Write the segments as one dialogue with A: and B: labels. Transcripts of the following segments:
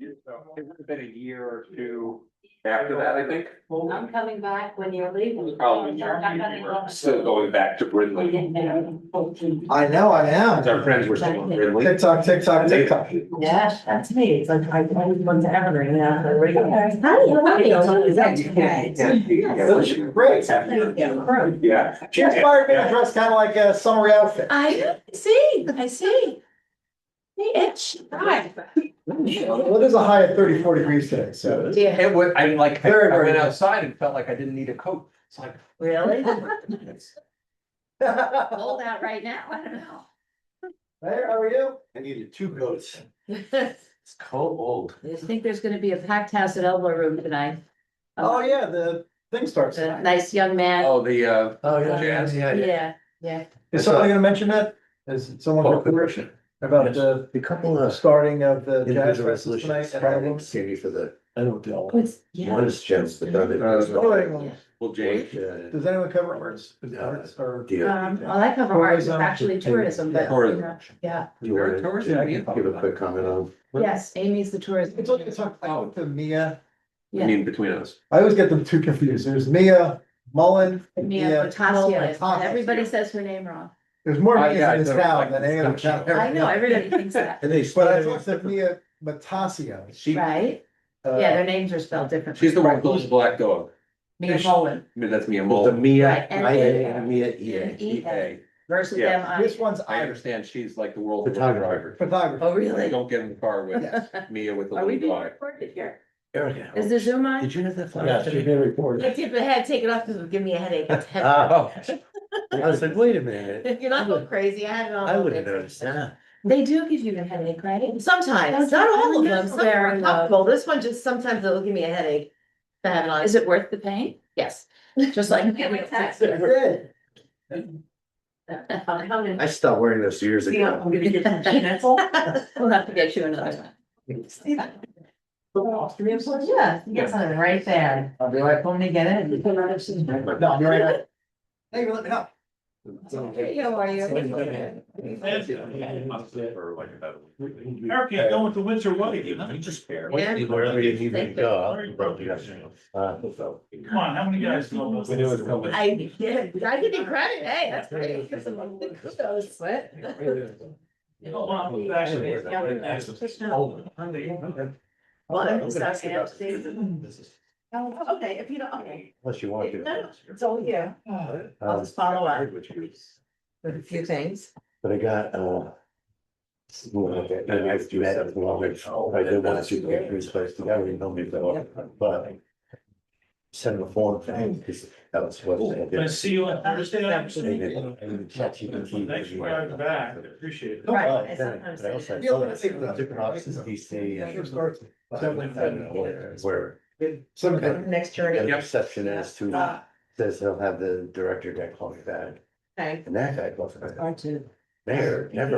A: It would have been a year or two after that, I think.
B: I'm coming back when you're leaving.
A: Probably still going back to Brindley.
C: I know, I am.
A: Our friends were still in Brindley.
C: TikTok, TikTok, TikTok.
B: Yeah, that's me. It's like I went to Evergreen now.
C: Great.
A: Yeah.
C: She inspired me to dress kind of like a summer outfit.
B: I see. Hey, itch. Hi.
C: Well, it is a high of 34 degrees today, so.
B: Yeah.
A: It would, I like, I
C: Very, very
A: went
C: good.
A: outside and felt like I didn't need a coat. It's like.
B: Really?
A: it's-
B: Cold out right now. I don't know.
C: Hey, how are you?
D: I needed 2 goats.
B: I
D: It's cold.
B: think there's gonna be a packed house at Elbow Room tonight.
C: Oh, yeah, the thing starts
B: A
C: tonight.
B: nice young man.
A: Oh, the,
D: Oh,
A: Jazz.
B: Yeah.
C: Is somebody gonna mention that? Is someone reporting about the
D: A couple of
C: starting of the jazz
D: individual
C: fest tonight?
D: resolutions,
C: at
D: I
C: Elbow?
D: didn't see any for the, I don't know.
B: What's, yeah.
D: One is Jim's, the other.
C: Oh,
A: well, Jake.
C: Does anyone cover arts? Or?
B: Well, I cover art, it's
C: Tourism.
B: actually tourism, but, you
A: Tourism.
B: know, yeah,
D: Do you want
A: Tourism,
D: to
A: yeah.
D: give a quick comment on?
B: yes, Amy's the tourism.
C: It's okay to talk about the Mia.
A: I
B: Yeah.
A: mean, between us.
C: I always get them too confused. There's Mia Mullen.
B: Mia Botasio,
C: Botasio.
B: everybody says her name wrong.
C: There's more
A: Oh,
C: Mias
A: yeah,
C: in this
A: I don't
C: town
A: like
C: than any other town.
B: I know, everybody thinks that,
D: And they.
C: But I thought that Mia Botasio.
A: She,
B: right? Yeah, their names are spelled differently.
A: she's the one with the little black dog.
B: Mia Mullen
A: I mean, that's Mia
D: The
A: Mole.
D: Mia,
B: Right, and-
D: I, and Mia,
B: and
D: E.
B: EA versus
A: Yeah.
C: This one's
A: I
C: Irish
A: understand she's like the world
D: Photographer.
A: photographer.
C: photographer.
B: Oh, really?
A: Don't get in the car with
C: Yes.
A: Mia with the
B: Are we
A: little
B: being
A: dog.
B: recorded here?
D: Erica.
B: Is the Zoom on?
D: Did you have that? file?
C: Yeah, she's being recorded.
E: I did, but I had to take it off because it would give me a headache.
D: Oh. I was like, wait a minute.
E: You're not going crazy, I had it on.
D: I would have noticed that.
B: They do give you a headache, right?
E: Sometimes, not all of them, some
B: Fair
E: are
B: enough.
E: comfortable, this one just, sometimes it'll give me a headache. To have it on,
B: Is it worth the pain?
E: yes.
B: Just like.
D: I stopped wearing those years ago.
B: We'll have to get you another one.
E: Yeah, you got something right there.
C: I'll be like,
E: Want me to get it?
C: no, you're right. Hey, you let me know.
E: Hey, how are you?
F: Eric, you're going to Windsor Wedding, huh?
E: Yeah.
D: Wherever you need me to go, I'll probably go.
F: Come on, how many guys know?
D: We knew it was coming.
E: I give you credit, hey, that's great. Kudos. What?
F: Oh, wow, actually,
E: Well, I'm just asking out Oh, okay, if you don't, okay.
D: Unless you want to.
E: No, it's all you. I'll just follow up. With a few things.
D: But I got, and I've do that as well, I did want to get his place together, you know me, but. Send him a form thing, because that was what.
F: I see you on Thursday.
D: And ChatGPT.
F: Thanks for driving back, I appreciate it.
E: Right,
D: But
E: I
D: then,
E: sometimes
D: but I also,
E: say-
D: different offices, DC, and. I don't know where.
E: Next journey.
D: And the reception is to, says he'll have the director guy call me back,
E: Okay.
D: and that guy calls me back. Mayor, never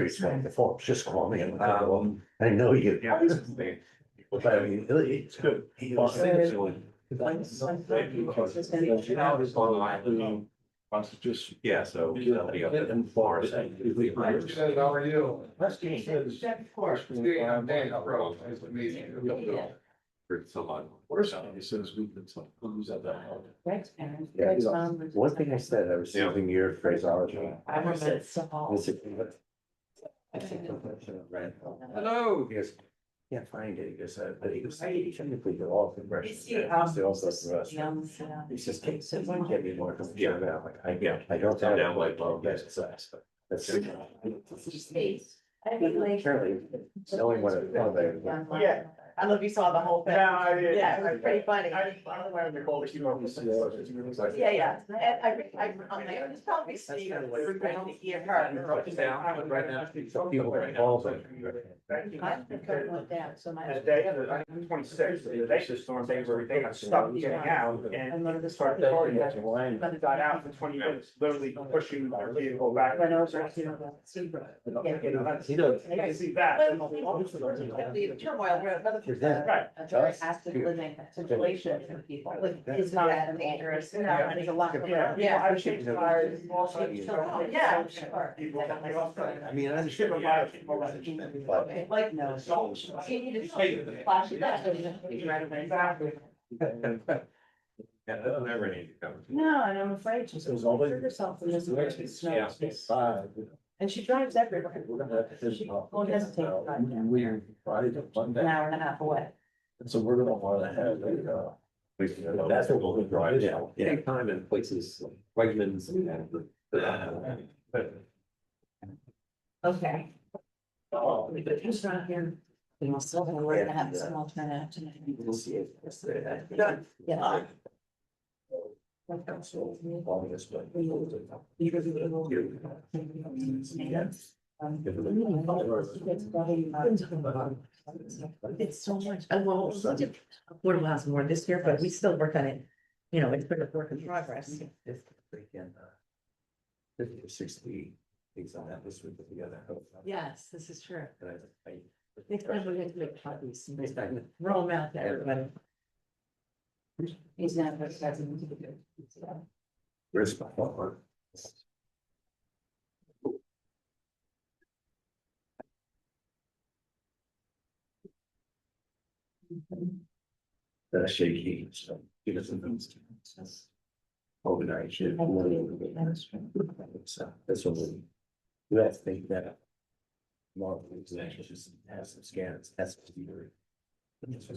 D: respond to the forms, just call me, and I go, I know you. But I mean, it's good. He was.
A: Yeah, so.
D: In Florida.
C: How are you?
E: Of course.
A: For someone.
F: He says we could lose that.
B: Greg's parents.
D: Yeah,
B: Greg's mom was-
D: one thing I said, I was using your phraseology.
B: I remember it so.
D: Was it- I think I'm right.
A: Hello.
D: He goes, can't find it, he goes, but he goes, hey, technically they're all impressions.
E: You see,
D: They also the rest. He says, can you get me more concerned about, like, I don't have
A: Down
D: like,
A: like,
D: well, yes, it's us, but that's.
B: I think like.
D: Apparently, knowing what it.
E: Yeah. I don't know if you saw the whole thing.
F: Yeah, I did.
E: Yeah, it was pretty funny. Yeah, yeah. And I, on there, it's probably Steve, we're going to give her.
B: I think I went down, so my.
G: The day of the 26th, the ice storm, things, everything, I stuck getting out and started the party. Got out for 20 minutes, literally pushing our vehicle back.
B: When I was right here.
G: You know, that's- You can see that.
E: The turmoil, where another
D: For that.
G: Right.
E: A very active living situation for people. It's not dangerous. No, and it's a lot.
G: Yeah, I think cars also.
E: Oh, yeah, sure.
D: I mean, I understand. But
E: Like, no. You need to flash it back.
G: Exactly.
A: Yeah, that'll never need to come.
E: No, and I'm afraid she's gonna hurt herself in this way.
C: Five.
E: And she drives everywhere. She won't hesitate to drive down there. An hour and a half away.
C: So we're gonna wanna have
D: that's what we'll drive down. Yeah.
A: Take time in places like Wegmans and.
E: Okay. But who's not here? So we're gonna have some alternative tonight. Yeah.
B: It's so much, well, affordable housing more this year, but we still work on it. You know, it's been a work in progress.
D: 50 or 60 things on that list we put together.
B: Yes, this is true.
D: And I
B: Next time we're going to make copies, and roll them out to everybody.
E: He's not.
D: Where's my phone? That's shaky, so he doesn't know. Overnight shit. So that's what we have to think that. More actually just has some scans, that's. So it's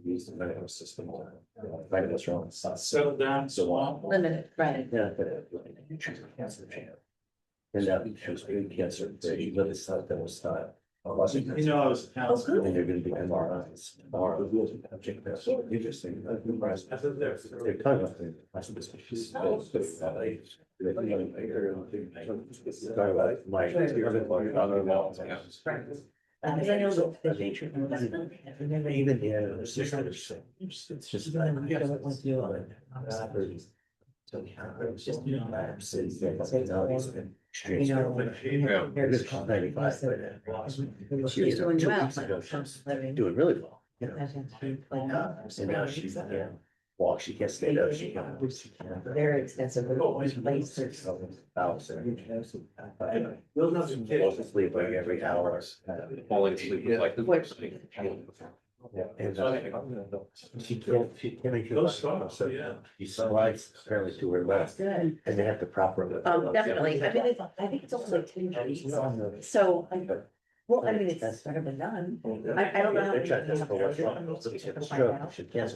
D: used in the system. Right, what's wrong?
F: Settle down, so on.
B: Limited, right.
D: Yeah, but. Cancer. And that shows big cancer, they let us out that was not.
F: You know, I was.
B: Oh, good.
D: And they're gonna be MRIs. Interesting. They're talking about the.
B: Because I know that the nature of investment.
D: Even, yeah, it's just, it's just. Just.
B: You know,
D: There's 95.
B: She's doing well, but
D: Doing really well, you know.
B: living.
D: And now she's, yeah, walk, she can't stay up, she can't.
B: Very extensive. Places.
D: Falls asleep like every hour.
A: Falling asleep is like.
D: Yeah, and, she can't make you. So she slides apparently to her left,
B: Good.
D: and they have to prop her.
B: Definitely. I mean, I think it's only 10 days. So, well, I mean, it's better than none. I don't know. how
D: They're
B: many
D: trying to
B: have
D: for what's
B: to
D: wrong.
B: do.
D: Stroke, she can't.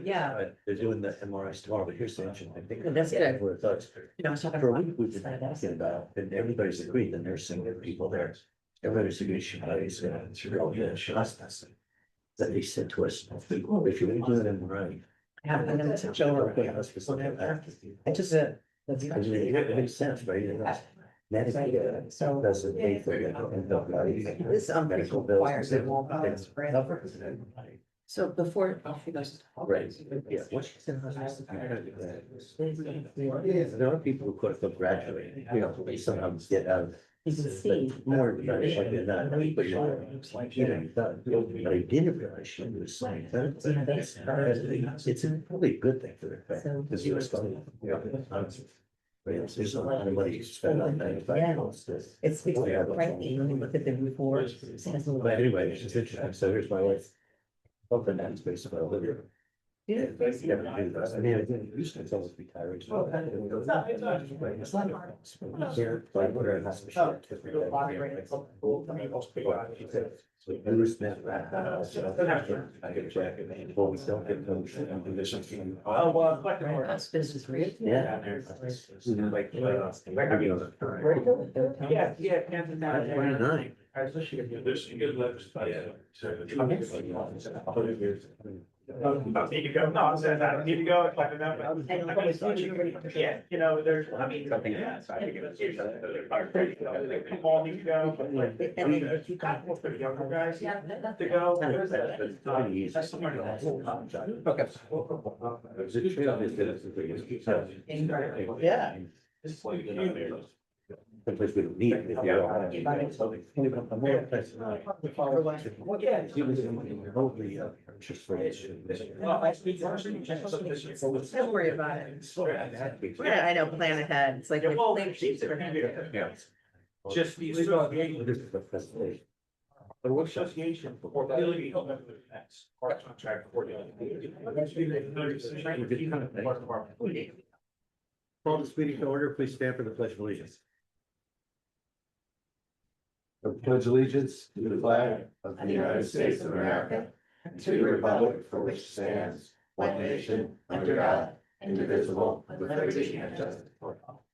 B: Yeah.
D: But they're doing the MRIs tomorrow, but here's the engine, I think.
B: That's good.
D: Where it does.
B: You know, I was talking
D: For a
B: about.
D: week, we've been talking about, and everybody's agreed, the nursing, the people there. Everybody's agreed, she plays, it's real good, she lost that. That they said to us, if you want to do it in the right.
B: Having them to show her. I just, that's.
D: I mean, it makes sense, right? You know, Medicaid
B: So.
D: doesn't pay for it.
B: This
D: Medical bills.
B: requires it won't balance forever. So before she goes.
D: Right, yeah. Once she's in hospital, there are people who could have graduated, you know, they somehow get out of.
B: You can see.
D: More than that, but you know, but I didn't realize she was saying that. It's a really good thing for their family, because you was going. There's a lot of money spent on $95.
B: It's frightening when you look at the report. It says a little
D: But
B: bit.
D: anyway, it's just interesting, so here's my wife. Open that space of our living.
B: Yeah.
D: Never do this. I mean, I didn't used to, it's almost retired. Here, like, we're in hospital. So Bruce Smith. I get a jacket. Well, we don't get those conditions.
G: Oh, well, collective order.
B: Hospice is real.
D: Yeah.
G: Yeah, yeah. Kansas County.
D: 29.
G: I was wishing you
F: There's some good letters.
G: Need to go, no, I'm saying I don't need to go, I don't know,
B: I don't know.
G: but. Yeah, you know, there's, I mean, something. So I think it's usually, people all need to go, but like.
B: And then if you got.
G: For the younger guys
B: Yeah.
G: to go.
D: That's somewhere.
A: Okay.
D: Yeah.
B: Yeah.
D: someplace we don't need. If you don't have it. Yeah, you was remotely, just for.
B: Don't worry about it. Yeah, I know, plan ahead. It's like.
D: Yeah.
F: Just the
D: This is the presentation.
F: But what association? Or the next. Or contract for the.
D: Call this meeting to order, please stand for the pledge of allegiance. I pledge allegiance to the flag of the United States of America, and to the republic for which it stands, one nation, under God, indivisible, with liberty and justice for all.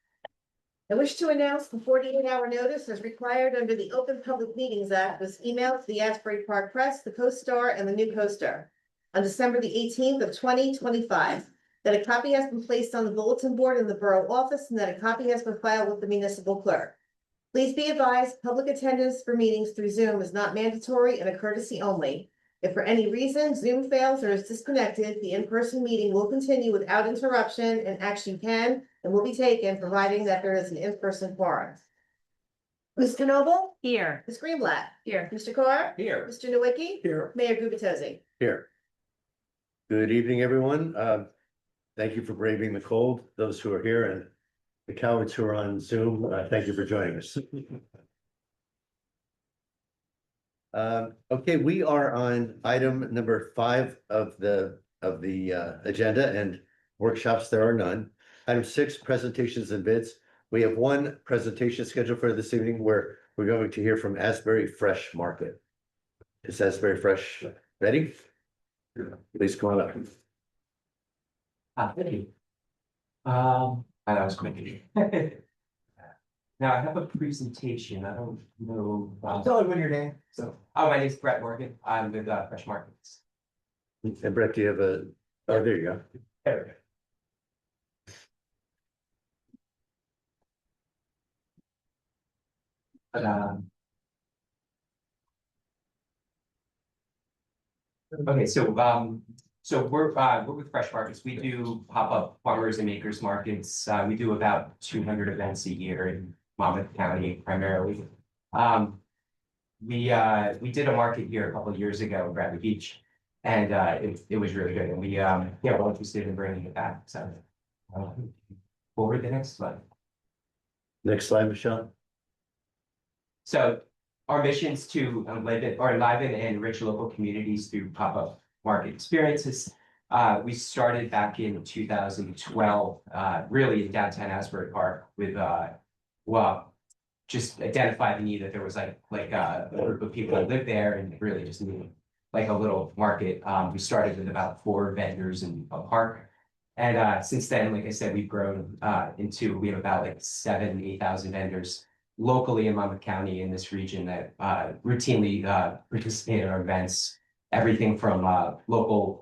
H: I wish to announce the 48-hour notice as required under the Open Public Meetings Act was emailed to the Asbury Park Press, the Co-Star, and the New Co-Star on December the 18th of 2025, that a copy has been placed on the bulletin board in the borough office and that a copy has been filed with the municipal clerk. Please be advised, public attendance for meetings through Zoom is not mandatory and a courtesy only. If for any reason Zoom fails or is disconnected, the in-person meeting will continue without interruption and action can and will be taken, providing that there is an in-person quorum. Mr. Noble?
B: Here.
H: Ms. Greenblatt?
B: Here.
H: Mr. Carr?
A: Here.
H: Mr. Nowicki?
C: Here.
H: Mayor Gubitosi?
D: Here. Good evening, everyone. Thank you for braving the cold, those who are here, and the cowards who are on Zoom, thank you for joining us. Okay, we are on item number 5 of the agenda, and workshops, there are none. Item 6, presentations and bids. We have one presentation scheduled for this evening where we're going to hear from Asbury Fresh Market. Is Asbury Fresh ready? Please come on up.
I: Thank you. That was quick. Now I have a presentation. I don't know.
C: Tell everyone your name.
I: My name is Brett Morgan. I'm with Fresh Markets.
D: And Brett, do you have a, oh, there you go.
I: There. But, okay, so we're with Fresh Markets. We do pop-up farmers and makers markets. We do about 200 events a year in Monmouth County primarily. We did a market here a couple of years ago in Bradley Beach, and it was really good. And we're interested in bringing it back. So forward the next slide.
D: Next slide, Michelle.
I: So our mission is to enliven and enrich local communities through pop-up market experiences. We started back in 2012, really in downtown Asbury Park with, just identify the need that there was like a group of people that lived there and really just needed like a little market. We started with about 4 vendors in a park. And since then, like I said, we've grown we have about like 8,000 vendors locally in Monmouth County in this region that routinely participate in our events. Everything from local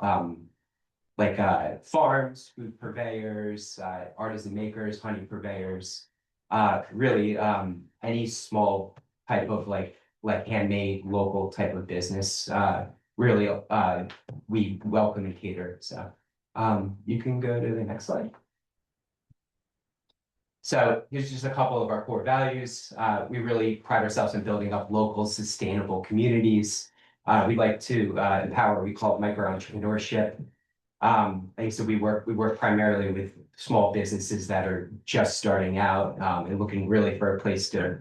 I: farms, food purveyors, artisan makers, honey purveyors, really any small type of like handmade local type of business. Really, we welcome and cater. So you can go to the next slide. So here's just a couple of our core values. We really pride ourselves in building up local sustainable communities. We like to empower, we call it micro-entrepreneurship. So we work primarily with small businesses that are just starting out and looking really for a place to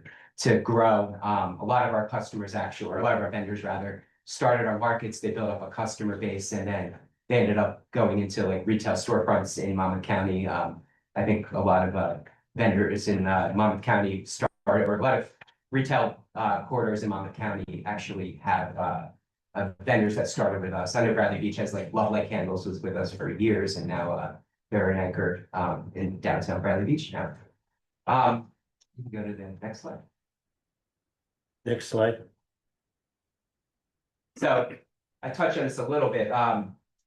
I: grow. A lot of our customers actually, or a lot of our vendors rather, started our markets, they built up a customer base, and then they ended up going into like retail storefronts in Monmouth County. I think a lot of vendors in Monmouth County started, or a lot of retail corridors in Monmouth County actually have vendors that started with us. I know Bradley Beach has like Love Light Candles was with us for years, and now they're an anchor in downtown Bradley Beach now. You can go to the next slide.
D: Next slide.
I: So I touched on this a little bit.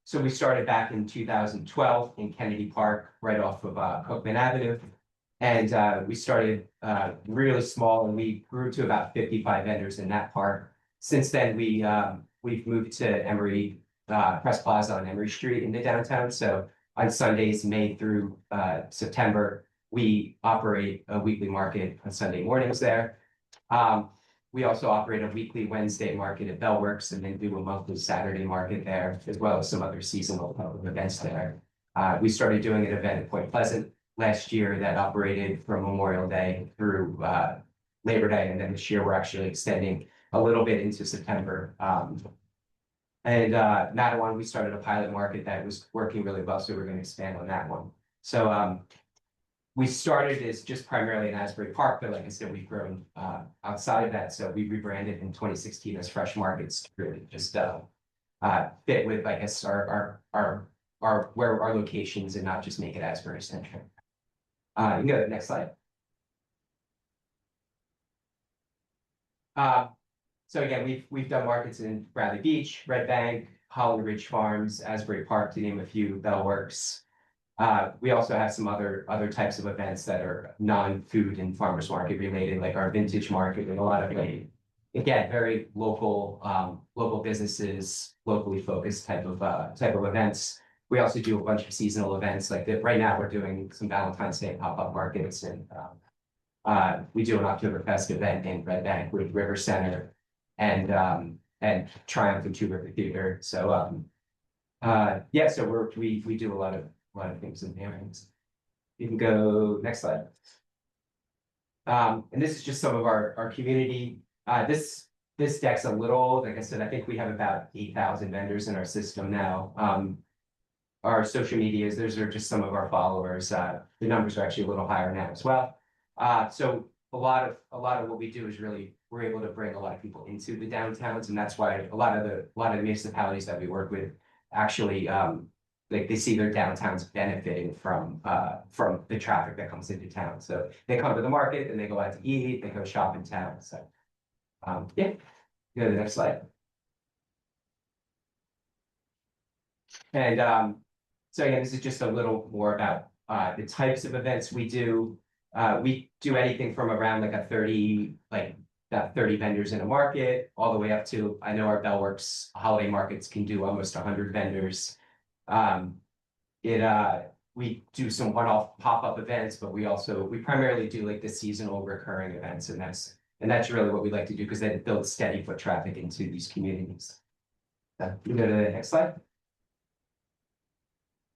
I: So we started back in 2012 in Kennedy Park, right off of Cookman Avenue. And we started really small, and we grew to about 55 vendors in that park. Since then, we've moved to Emory Press Plaza on Emory Street in the downtown. So on Sundays, May through September, we operate a weekly market on Sunday mornings there. We also operate a weekly Wednesday market at Bellworks and then do a monthly Saturday market there, as well as some other seasonal public events there. We started doing an event at Point Pleasant last year that operated from Memorial Day through Labor Day, and then this year we're actually extending a little bit into September. Mattawan, we started a pilot market that was working really well, so we're going to expand on that one. So we started as just primarily in Asbury Park, but like I said, we've grown outside of that. So we rebranded in 2016 as Fresh Markets to really just fit with, I guess, our where our locations and not just make it Asbury centric. You can go to the next slide. So again, we've done markets in Bradley Beach, Red Bank, Holly Ridge Farms, Asbury Park, to name a few, Bellworks. We also have some other types of events that are non-food and farmers market related, like our vintage market and a lot of, like, again, very local businesses, locally focused type of events. We also do a bunch of seasonal events like that. Right now, we're doing some Valentine's Day pop-up markets, and we do an Oktoberfest event in Red Bank with River Center and Triumph and Two River Theater. So yeah, so we do a lot of things in the areas. You can go next slide. And this is just some of our community. This deck's a little old. Like I said, I think we have about 8,000 vendors in our system now. Our social medias, those are just some of our followers. The numbers are actually a little higher now as well. So a lot of what we do is really, we're able to bring a lot of people into the downtowns, and that's why a lot of the municipalities that we work with actually like they see their downtowns benefiting from the traffic that comes into town. So they come to the market and they go out to eat, they go shop in town. So yeah, go to the next slide. And so again, this is just a little more about the types of events we do. We do anything from around like 30 vendors in a market, all the way up to, I know our Bellworks holiday markets can do almost 100 vendors. We do some one-off pop-up events, but we primarily do like the seasonal recurring events, and that's really what we like to do, because then it builds steady foot traffic into these communities. You go to the next slide.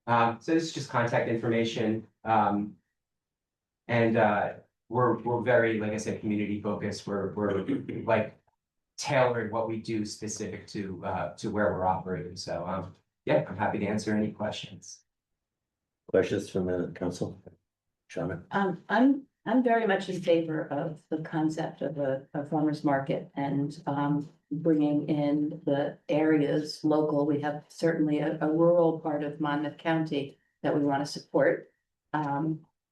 I: So this is just contact information. And we're very, like I said, community focused. We're like tailored what we do specific to where we're operating. So yeah, I'm happy to answer any questions.
D: Questions from the council? Shaman?
E: I'm very much in favor of the concept of a farmer's market and bringing in the areas local. We have certainly a rural part of Monmouth County that we want to support.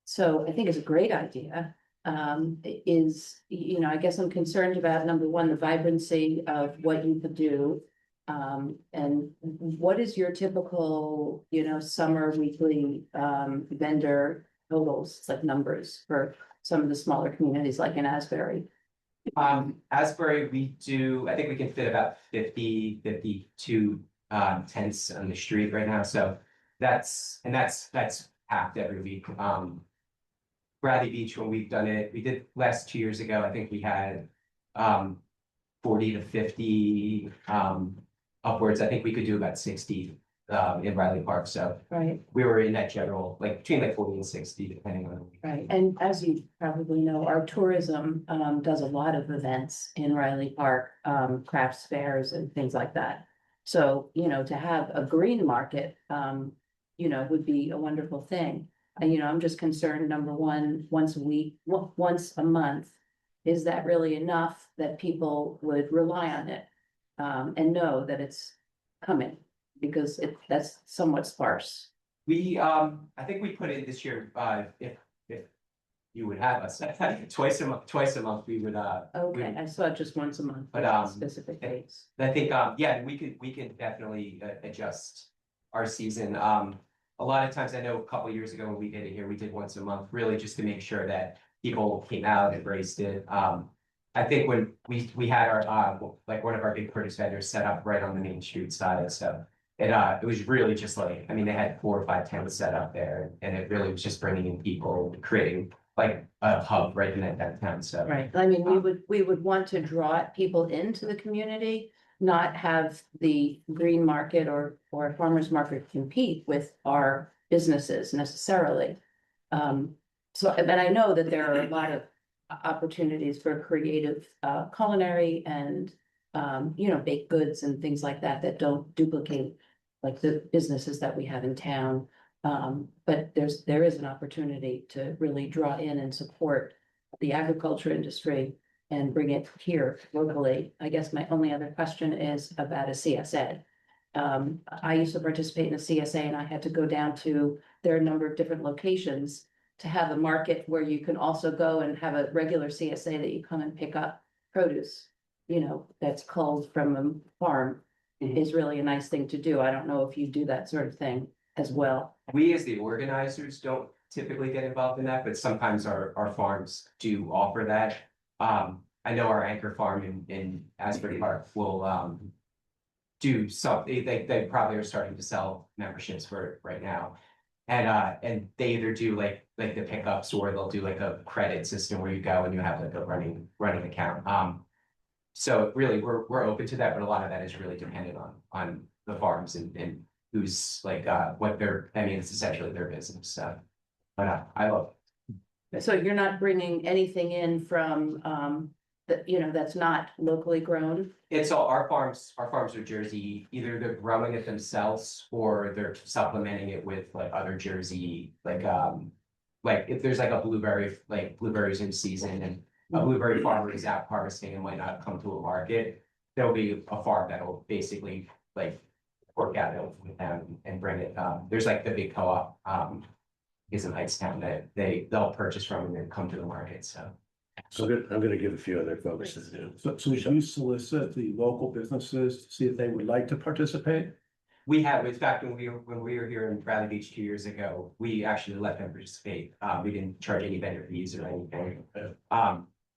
E: So I think it's a great idea. I guess I'm concerned about, number one, the vibrancy of what you could do. And what is your typical, summer weekly vendor totals, like numbers for some of the smaller communities like in Asbury?
I: Asbury, I think we can fit about 52 tents on the street right now. So that's packed every week. Bradley Beach, when we've done it, we did last 2 years ago, I think we had 40 to 50 upwards. I think we could do about 60 in Riley Park. So
E: Right.
I: we were in that general, like between like 40 and 60, depending on the week.
E: Right, and as you probably know, our tourism does a lot of events in Riley Park, crafts fairs and things like that. So, to have a green market, would be a wonderful thing. And, I'm just concerned, number one, once a month, is that really enough that people would rely on it? And know that it's coming, because that's somewhat sparse.
I: I think we put in this year, if you would have us, twice a month, we would,
E: Okay, I saw it just once a month,
I: But,
E: specific dates.
I: I think, yeah, we could definitely adjust our season. A lot of times, I know a couple of years ago when we did it here, we did once a month, really just to make sure that people came out and embraced it. I think when we had our, like one of our big produce vendors set up right on the Main Street side, so it was really just like, I mean, they had 4 or 5 tents set up there, and it really was just bringing in people, creating like a hub right in that town, so.
E: Right, I mean, we would want to draw people into the community, not have the green market or farmer's market compete with our businesses necessarily. So, but I know that there are a lot of opportunities for creative culinary and baked goods and things like that that don't duplicate like the businesses that we have in town. But there is an opportunity to really draw in and support the agriculture industry and bring it here locally. I guess my only other question is about a CSA. I used to participate in a CSA and I had to go down to, there are a number of different locations to have a market where you can also go and have a regular CSA that you come and pick up produce, that's culled from a farm is really a nice thing to do. I don't know if you do that sort of thing as well.
I: We as the organizers don't typically get involved in that, but sometimes our farms do offer that. I know our anchor farm in Asbury Park will do something, they probably are starting to sell memberships for it right now. And they either do like the pickups, or they'll do like a credit system where you go and you have like a running account. So really, we're open to that, but a lot of that is really dependent on the farms and who's like what their, I mean, it's essentially their business. So, but I love it.
E: So you're not bringing anything in from that's not locally grown?
I: It's all our farms are Jersey, either they're growing it themselves or they're supplementing it with like other Jersey, like if there's like a blueberry, like blueberries in season and a blueberry farmer is out harvesting and might not come to a market, there'll be a farm that'll basically like work out with them and bring it. There's like the big co-op is in Hightstown that they'll purchase from and then come to the market, so.
D: I'm gonna give a few other folks.
F: So do you solicit the local businesses to see if they would like to participate?
I: We have, in fact, when we were here in Bradley Beach 2 years ago, we actually let them participate. We didn't charge any vendor fees or anything.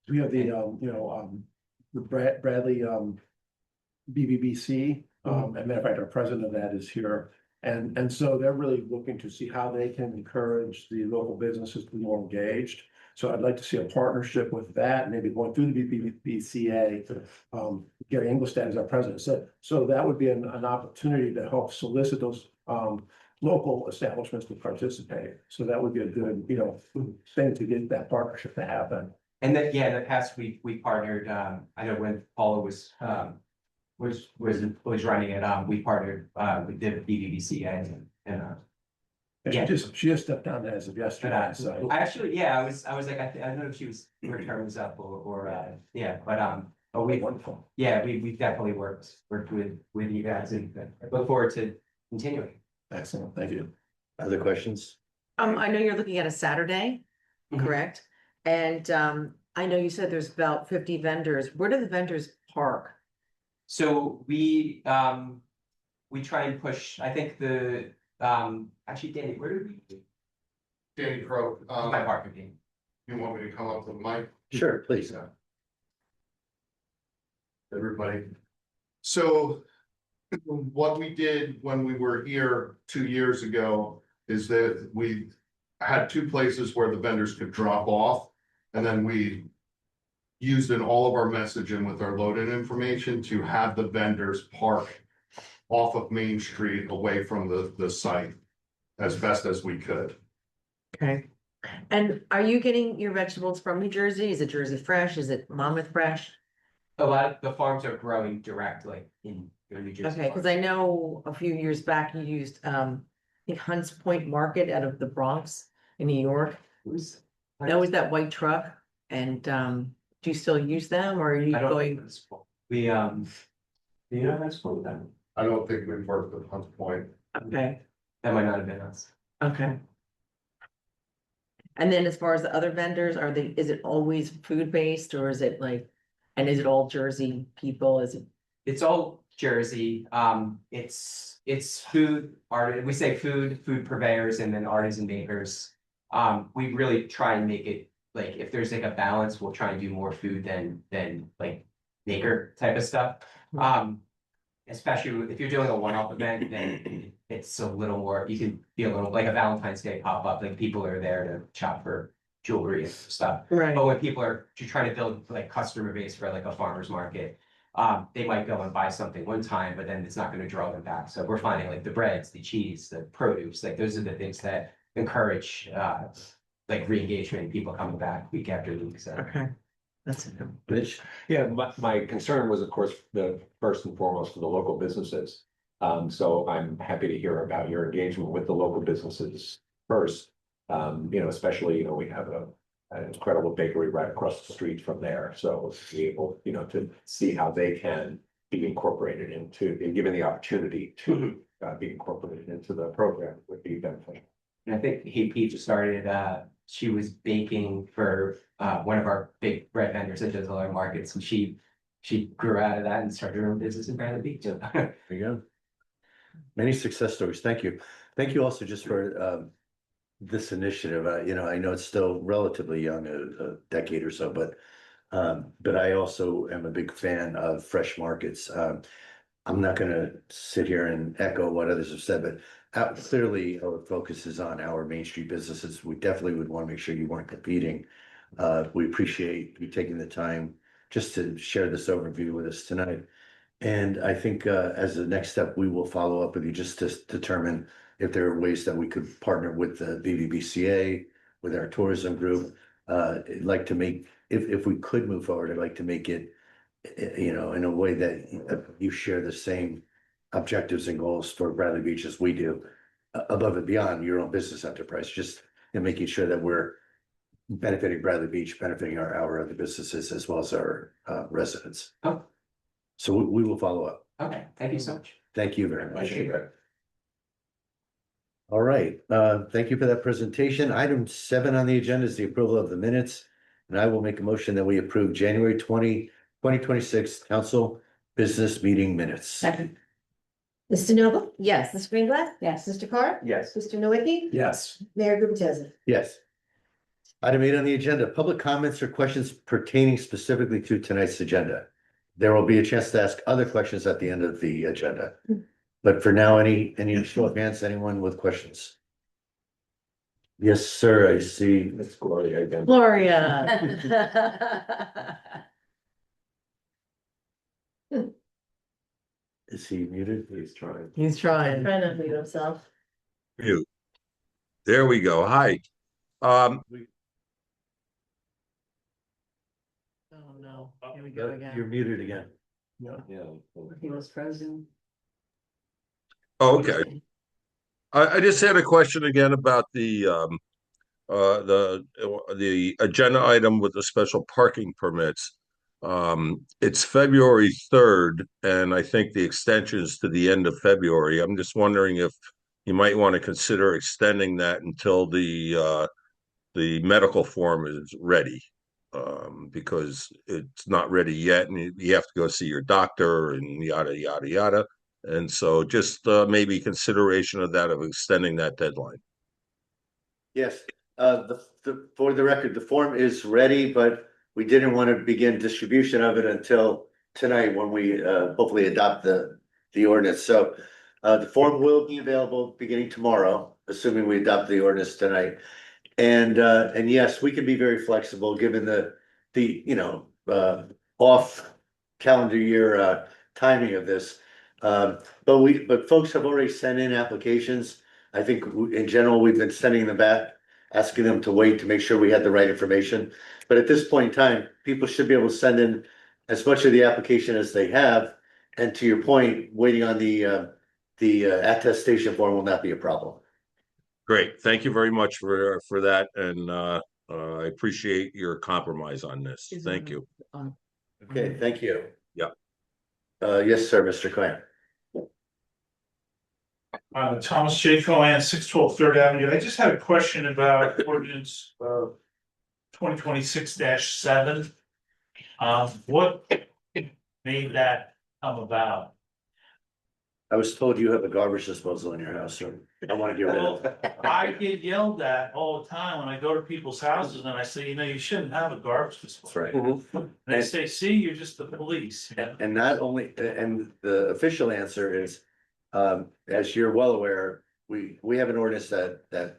F: We have the Bradley BBBC, as a matter of fact, our president of that is here. And so they're really looking to see how they can encourage the local businesses to be more engaged. So I'd like to see a partnership with that, maybe going through the BBBCA. Gary Engelstad is our president, so that would be an opportunity to help solicit those local establishments to participate. So that would be a good, thing to get that partnership to happen.
I: And then, yeah, in the past, we partnered, I know when Paula was running it, we partnered with the BBBC and
F: And she just stepped down as of yesterday, so.
I: I actually, yeah, I was like, I don't know if she was, her term was up or yeah, but
F: Wonderful.
I: yeah, we definitely worked with you guys and look forward to continuing.
F: Excellent, thank you.
D: Other questions?
B: I know you're looking at a Saturday,
I: Mhm.
B: correct? And I know you said there's about 50 vendors. Where do the vendors park?
I: So we try and push, I think actually, Danny, where did we?
J: Danny Crow,
I: My parking team.
J: you want me to come up to the mic?
D: Sure, please.
J: Everybody. So what we did when we were here 2 years ago is that we had 2 places where the vendors could drop off. And then we used in all of our messaging with our load-in information to have the vendors park off of Main Street away from the site as best as we could.
B: Okay. And are you getting your vegetables from New Jersey? Is it Jersey Fresh? Is it Monmouth Fresh?
I: A lot of the farms are growing directly in New Jersey.
B: Okay, because I know a few years back you used I think Hunts Point Market out of the Bronx in New York. That was that white truck. And do you still use them or are you
I: I don't
B: going?
I: think it's full. We do you know that's full then?
J: I don't think we've worked with Hunts Point.
B: Okay,
I: That might not have been us.
B: okay. And then as far as the other vendors, is it always food based or is it like, and is it all Jersey people? Is it?
I: It's all Jersey. It's food, art, we say food purveyors and then artisan bakers. We really try and make it like, if there's like a balance, we'll try and do more food than like maker type of stuff. especially if you're doing a one-off event, then it's a little more, you can be a little, like a Valentine's Day pop-up, like people are there to shop for jewelry and stuff.
B: Right.
I: But when people are trying to build like customer base for like a farmer's market, they might go and buy something one time, but then it's not gonna draw them back. So we're finding like the breads, the cheese, the produce, like those are the things that encourage, like re-engagement, people coming back week after week, so.
B: Okay, that's it.
D: Mitch?
A: Yeah, my concern was, of course, the first and foremost for the local businesses. So I'm happy to hear about your engagement with the local businesses first. Especially, we have an incredible bakery right across the street from there. So to be able, to see how they can be incorporated into, and given the opportunity to be incorporated into the program would be beneficial.
I: And I think Pete just started, she was baking for one of our big bread vendors that does a lot of markets, and she grew out of that and started her own business in Bradley Beach.
D: There you go. Many success stories. Thank you. Thank you also just for this initiative. I know it's still relatively young, a decade or so, but I also am a big fan of fresh markets. I'm not gonna sit here and echo what others have said, but clearly our focus is on our Main Street businesses. We definitely would want to make sure you weren't competing. We appreciate you taking the time just to share this overview with us tonight. And I think as the next step, we will follow up with you just to determine if there are ways that we could partner with the BBBCA, with our tourism group. I'd like to make, if we could move forward, I'd like to make it, in a way that you share the same objectives and goals for Bradley Beach as we do, above and beyond your own business enterprise, just in making sure that we're benefiting Bradley Beach, benefiting our other businesses as well as our residents.
I: Oh.
D: So we will follow up.
I: Okay, thank you so much.
D: Thank you very much.
I: Appreciate it.
D: All right, thank you for that presentation. Item 7 on the agenda is the approval of the minutes. And I will make a motion that we approve January 2026 council business meeting minutes.
E: Second.
H: Ms. DeNoble?
B: Yes.
H: Ms. Greenblatt?
E: Yes.
H: Mr. Carr?
A: Yes.
H: Mr. Noahy?
F: Yes.
H: Mayor Gurbachev?
D: Yes. Item 8 on the agenda, public comments or questions pertaining specifically to tonight's agenda. There will be a chance to ask other questions at the end of the agenda. But for now, any show of hands, anyone with questions? Yes, sir, I see.
A: It's Gloria again.
B: Gloria.
D: Is he muted?
A: He's trying.
B: He's trying.
H: Trying to mute himself.
K: Mute. There we go. Hi.
B: Oh, no. Here we go
D: You're
B: again.
D: muted again.
A: Yeah.
E: He was frozen.
K: Okay. I just had a question again about the agenda item with the special parking permits. It's February 3rd, and I think the extension is to the end of February. I'm just wondering if you might want to consider extending that until the medical form is ready. Because it's not ready yet, and you have to go see your doctor and yada yada yada. And so just maybe consideration of that, of extending that deadline.
D: Yes, for the record, the form is ready, but we didn't want to begin distribution of it until tonight when we hopefully adopt the ordinance. So the form will be available beginning tomorrow, assuming we adopt the ordinance tonight. And yes, we can be very flexible given the off calendar year timing of this. But folks have already sent in applications. I think in general, we've been sending them back, asking them to wait to make sure we had the right information. But at this point in time, people should be able to send in as much of the application as they have. And to your point, waiting on the attestation form will not be a problem.
K: Great. Thank you very much for that. And I appreciate your compromise on this. Thank you.
D: Okay, thank you.
K: Yeah.
D: Yes, sir, Mr. Cohen.
L: Thomas J. Cohen, 612 Third Avenue. I just had a question about ordinance 2026-7. What made that come about?
D: I was told you have a garbage disposal in your house, so I want to get rid of
L: Well,
D: it.
L: I get yelled at all the time when I go to people's houses and I say, you shouldn't have a garbage
D: That's
L: disposal.
D: right.
L: And they say, see, you're just the police.
D: And not only, and the official answer is, as you're well aware, we have an ordinance that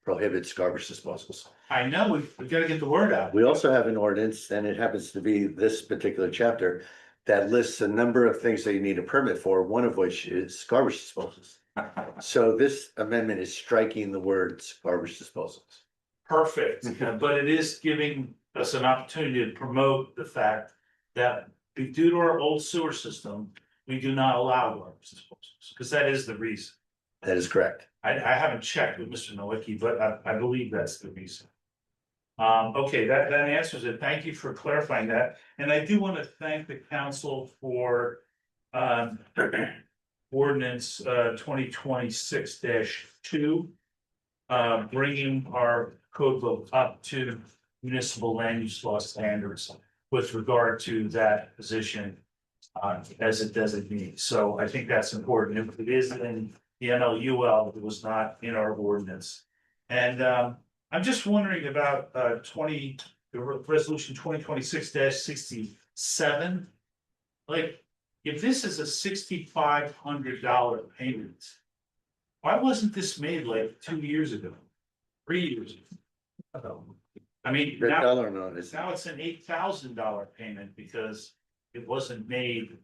D: prohibits garbage disposals.
L: I know, we've got to get the word out.
D: We also have an ordinance, and it happens to be this particular chapter, that lists a number of things that you need a permit for, one of which is garbage disposals. So this amendment is striking the words garbage disposals.
L: Perfect, but it is giving us an opportunity to promote the fact that due to our old sewer system, we do not allow garbage disposals, because that is the reason.
D: That is correct.
L: I haven't checked with Mr. Nowicki, but I believe that's the reason. Okay, that answers it. Thank you for clarifying that. And I do want to thank the council for ordinance 2026-2. Bringing our code book up to municipal land use law standards with regard to that position as a designee. So I think that's important. If it is in the NLUL, it was not in our ordinance. And I'm just wondering about resolution 2026-67. Like, if this is a $6,500 payment, why wasn't this made like 2 years ago, 3 years ago? I mean,
D: The
L: now
D: dollar amount is,
L: it's an $8,000 payment because it wasn't made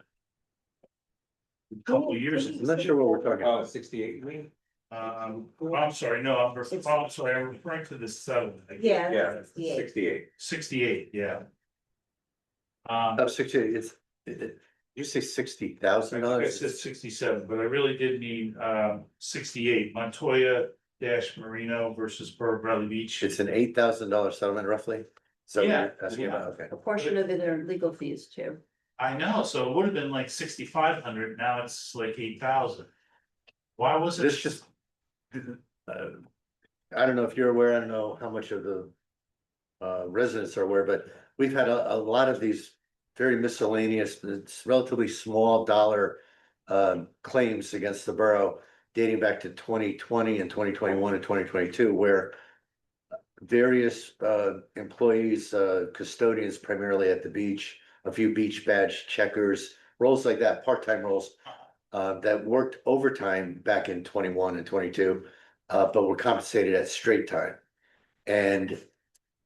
L: a couple of years
D: I'm
L: ago.
D: not sure what we're talking about.
A: 68, you mean?
L: I'm sorry, no, I'm referring to the settlement.
A: Yeah,
H: 68.
A: 68.
L: 68, yeah.
D: Oh, 68, you say
L: I
D: $60,000?
L: said 67, but I really did mean 68, Montoya Marino versus Berg Bradley Beach.
D: It's an $8,000 settlement roughly? So
L: Yeah,
D: you're asking about, okay.
E: A portion of it are legal fees too.
L: I know, so it would have been like 6,500, now it's like 8,000. Why was it?
D: This just. I don't know if you're aware, I don't know how much of the residents are aware, but we've had a lot of these very miscellaneous, it's relatively small dollar claims against the borough dating back to 2020 and 2021 and 2022, where various employees, custodians primarily at the beach, a few beach badge checkers, roles like that, part-time roles, that worked overtime back in 21 and 22, but were compensated at straight time. And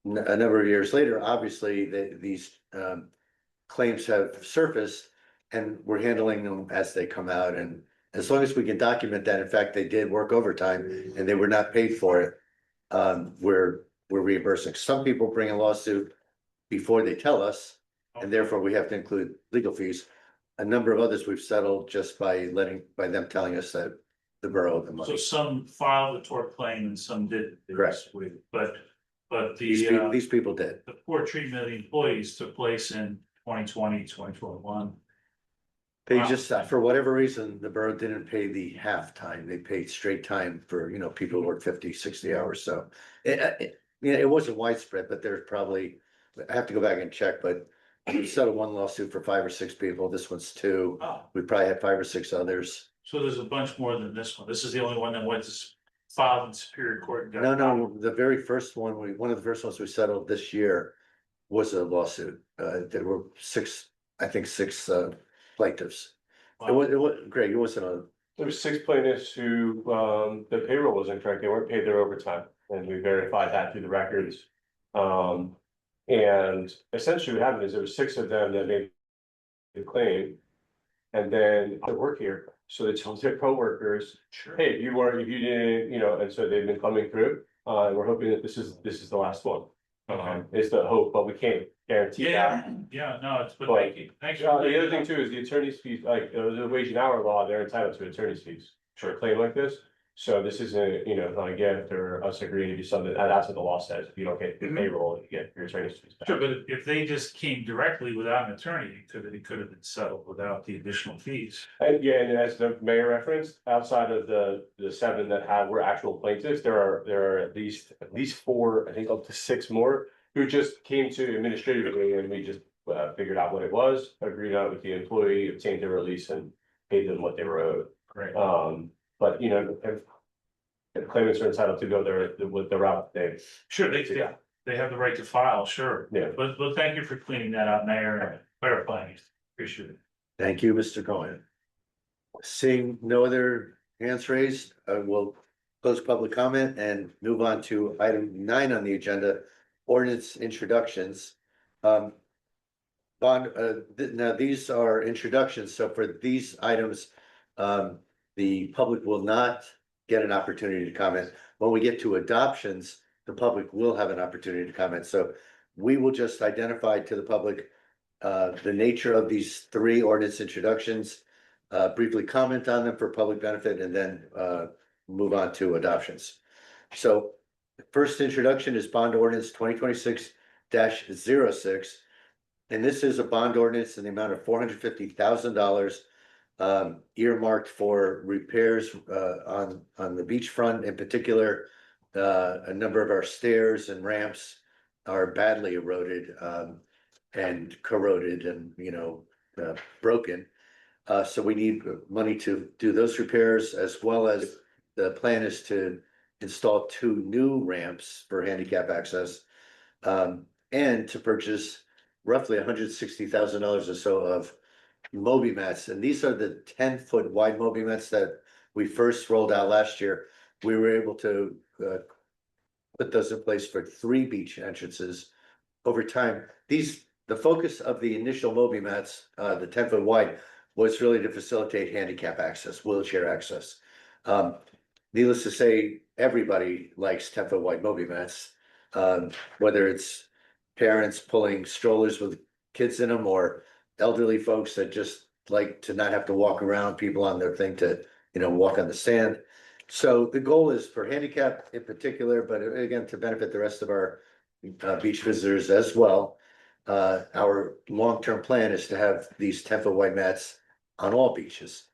D: a number of years later, obviously, these claims have surfaced, and we're handling them as they come out. And as long as we can document that, in fact, they did work overtime and they were not paid for it, we're reimbursing. Some people bring a lawsuit before they tell us, and therefore we have to include legal fees. A number of others we've settled just by them telling us that the borough owed the
L: So
D: money.
L: some filed a tort claim and some didn't.
D: Correct.
L: But
D: These people did.
L: the poor treatment of the employees took place in 2020, 2021.
D: They
L: Wow.
D: just, for whatever reason, the borough didn't pay the halftime. They paid straight time for, people who work 50, 60 hours. So it wasn't widespread, but there's probably, I have to go back and check, but we settled one lawsuit for 5 or 6 people. This one's 2.
L: Oh,
D: We probably had 5 or 6 others.
L: so there's a bunch more than this one. This is the only one that went to filed in Superior Court. and got-
D: No, the very first one, one of the first ones we settled this year was a lawsuit. There were 6 plaintiffs.
L: Wow.
D: It was, Greg, it wasn't a,
M: There were 6 plaintiffs who, the payroll was incorrect, they weren't paid their overtime, and we verified that through the records. And essentially what happened is there were 6 of them that made the claim. And then they work here, so they told their coworkers, hey, if you didn't, and so they've been coming through, and we're hoping that this is the last one. Is the hope, but we can't guarantee that.
L: Yeah, no, it's, but
M: But-
L: thank you, thanks.
M: The other thing too is the attorney's fees, like the wage and hour law, they're entitled to attorney's fees for a claim like this. So this isn't, not a gift or us agreeing to do something, that's what the law says, if you don't get the payroll, you get your attorney's fees back.
L: Sure, but if they just came directly without an attorney, it could have been settled without the additional fees.
M: And yeah, and as the mayor referenced, outside of the 7 that were actual plaintiffs, there are at least 4, I think up to 6 more. Who just came to administratively and we just figured out what it was, agreed on it with the employee, obtained their release and paid them what they were owed.
L: Great.
M: But you know, if claimants are entitled to go there with the route they.
L: Sure, they have the right to file, sure.
M: Yeah.
L: But thank you for cleaning that up, Mayor, and clarifying. Appreciate it.
D: Thank you, Mr. Cohen. Seeing no other hands raised, I will close public comment and move on to item 9 on the agenda, ordinance introductions. Bond, now these are introductions, so for these items, the public will not get an opportunity to comment. When we get to adoptions, the public will have an opportunity to comment, so we will just identify to the public the nature of these 3 ordinance introductions, briefly comment on them for public benefit, and then move on to adoptions. So the first introduction is bond ordinance 2026-06. And this is a bond ordinance in the amount of $450,000 earmarked for repairs on the beachfront in particular. A number of our stairs and ramps are badly eroded and corroded and, you know, broken. So we need money to do those repairs, as well as the plan is to install 2 new ramps for handicap access. And to purchase roughly $160,000 or so of Moby mats. And these are the 10-foot wide Moby mats that we first rolled out last year. We were able to put those in place for 3 beach entrances. Over time, the focus of the initial Moby mats, the 10-foot wide, was really to facilitate handicap access, wheelchair access. Needless to say, everybody likes 10-foot wide Moby mats, whether it's parents pulling strollers with kids in them, or elderly folks that just like to not have to walk around, people on their thing to, you know, walk on the sand. So the goal is for handicap in particular, but again, to benefit the rest of our beach visitors as well. Our long-term plan is to have these 10-foot wide mats on all beaches.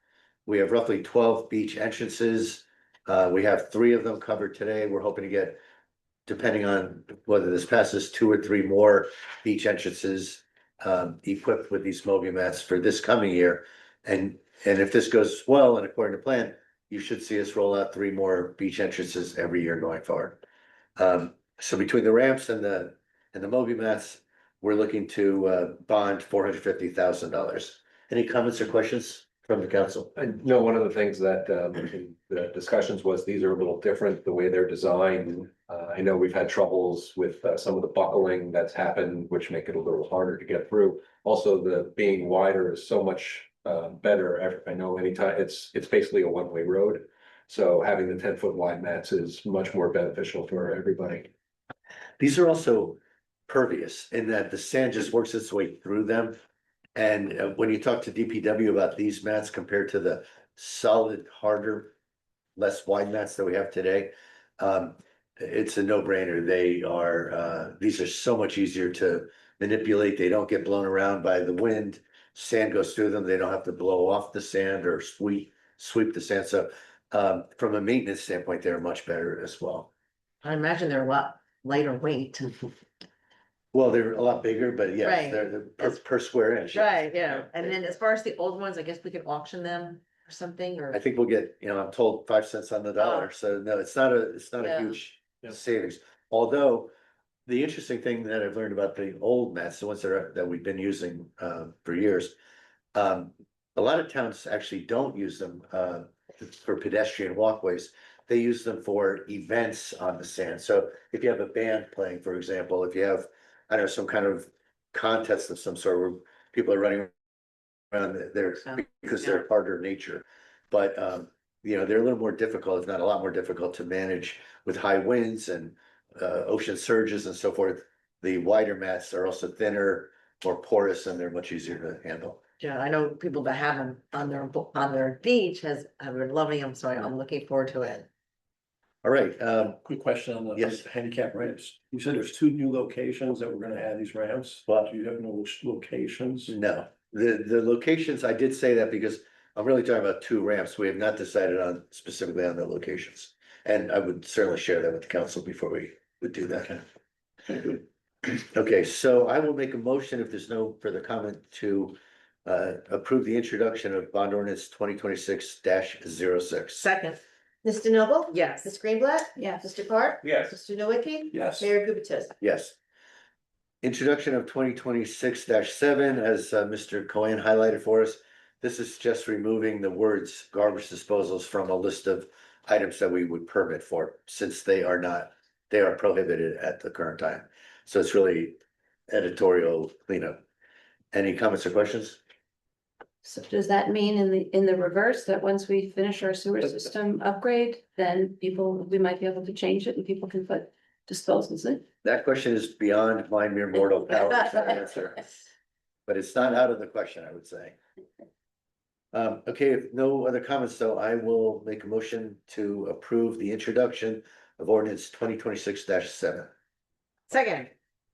D: We have roughly 12 beach entrances. We have 3 of them covered today. We're hoping to get, depending on whether this passes, 2 or 3 more beach entrances equipped with these Moby mats for this coming year. And if this goes well and according to plan, you should see us roll out 3 more beach entrances every year going forward. So between the ramps and the Moby mats, we're looking to bond $450,000. Any comments or questions from the council?
A: I know one of the things that in the discussions was these are a little different, the way they're designed. I know we've had troubles with some of the buckling that's happened, which make it a little harder to get through. Also, the being wider is so much better. I know anytime it's basically a one-way road. So having the 10-foot wide mats is much more beneficial for everybody.
D: These are also pervious in that the sand just works its way through them. And when you talk to DPW about these mats compared to the solid, harder, less wide mats that we have today, it's a no-brainer. These are so much easier to manipulate. They don't get blown around by the wind. Sand goes through them. They don't have to blow off the sand or sweep the sand. So from a maintenance standpoint, they're much better as well.
B: I imagine they're a lot lighter weight.
D: Well, they're a lot bigger, but yes,
B: Right.
D: they're per square inch.
B: Right, yeah. And then as far as the old ones, I guess we could auction them or something, or.
D: I think we'll get, I'm told 5 cents on the dollar, so no, it's not a
B: Yeah.
D: huge savings. Although, the interesting thing that I've learned about the old mats, the ones that we've been using for years. A lot of towns actually don't use them for pedestrian walkways. They use them for events on the sand. So if you have a band playing, for example, if you have, I don't know, some kind of contest of some sort where people are running around there because they're harder nature. But they're a little more difficult, if not a lot more difficult to manage with high winds and ocean surges and so forth. The wider mats are also thinner, more porous, and they're much easier to handle.
B: Yeah, I know people that have them on their beach have been loving them, so I'm looking forward to it.
D: All right,
F: Quick question on the
D: Yes.
F: handicap ramps. You said there's 2 new locations that we're gonna add these ramps.
D: Well-
F: Do you have no which locations?
D: no, the locations, I did say that because I'm really talking about 2 ramps. We have not decided on specifically on the locations. And I would certainly share that with the council before we would do that.
F: Okay, good.
D: Okay, so I will make a motion if there's no further comment to approve the introduction of bond ordinance 2026-06.
B: Second,
H: Mr. Noble?
B: yes.
H: Ms. Greenblatt?
E: Yes.
H: Mr. Carr?
M: Yes.
H: Mr. Nowicki?
F: Yes.
H: Mayor Gubatose?
D: Yes. Introduction of 2026-7, as Mr. Cohen highlighted for us. This is just removing the words garbage disposals from a list of items that we would permit for, since they are prohibited at the current time. So it's really editorial cleanup. Any comments or questions?
E: So does that mean in the reverse, that once we finish our sewer system upgrade, then we might be able to change it and people can put disposals in?
D: That question is beyond my mere mortal powers to answer, but it's not out of the question, I would say. Okay, if no other comments, though, I will make a motion to approve the introduction of ordinance 2026-7.
H: Second.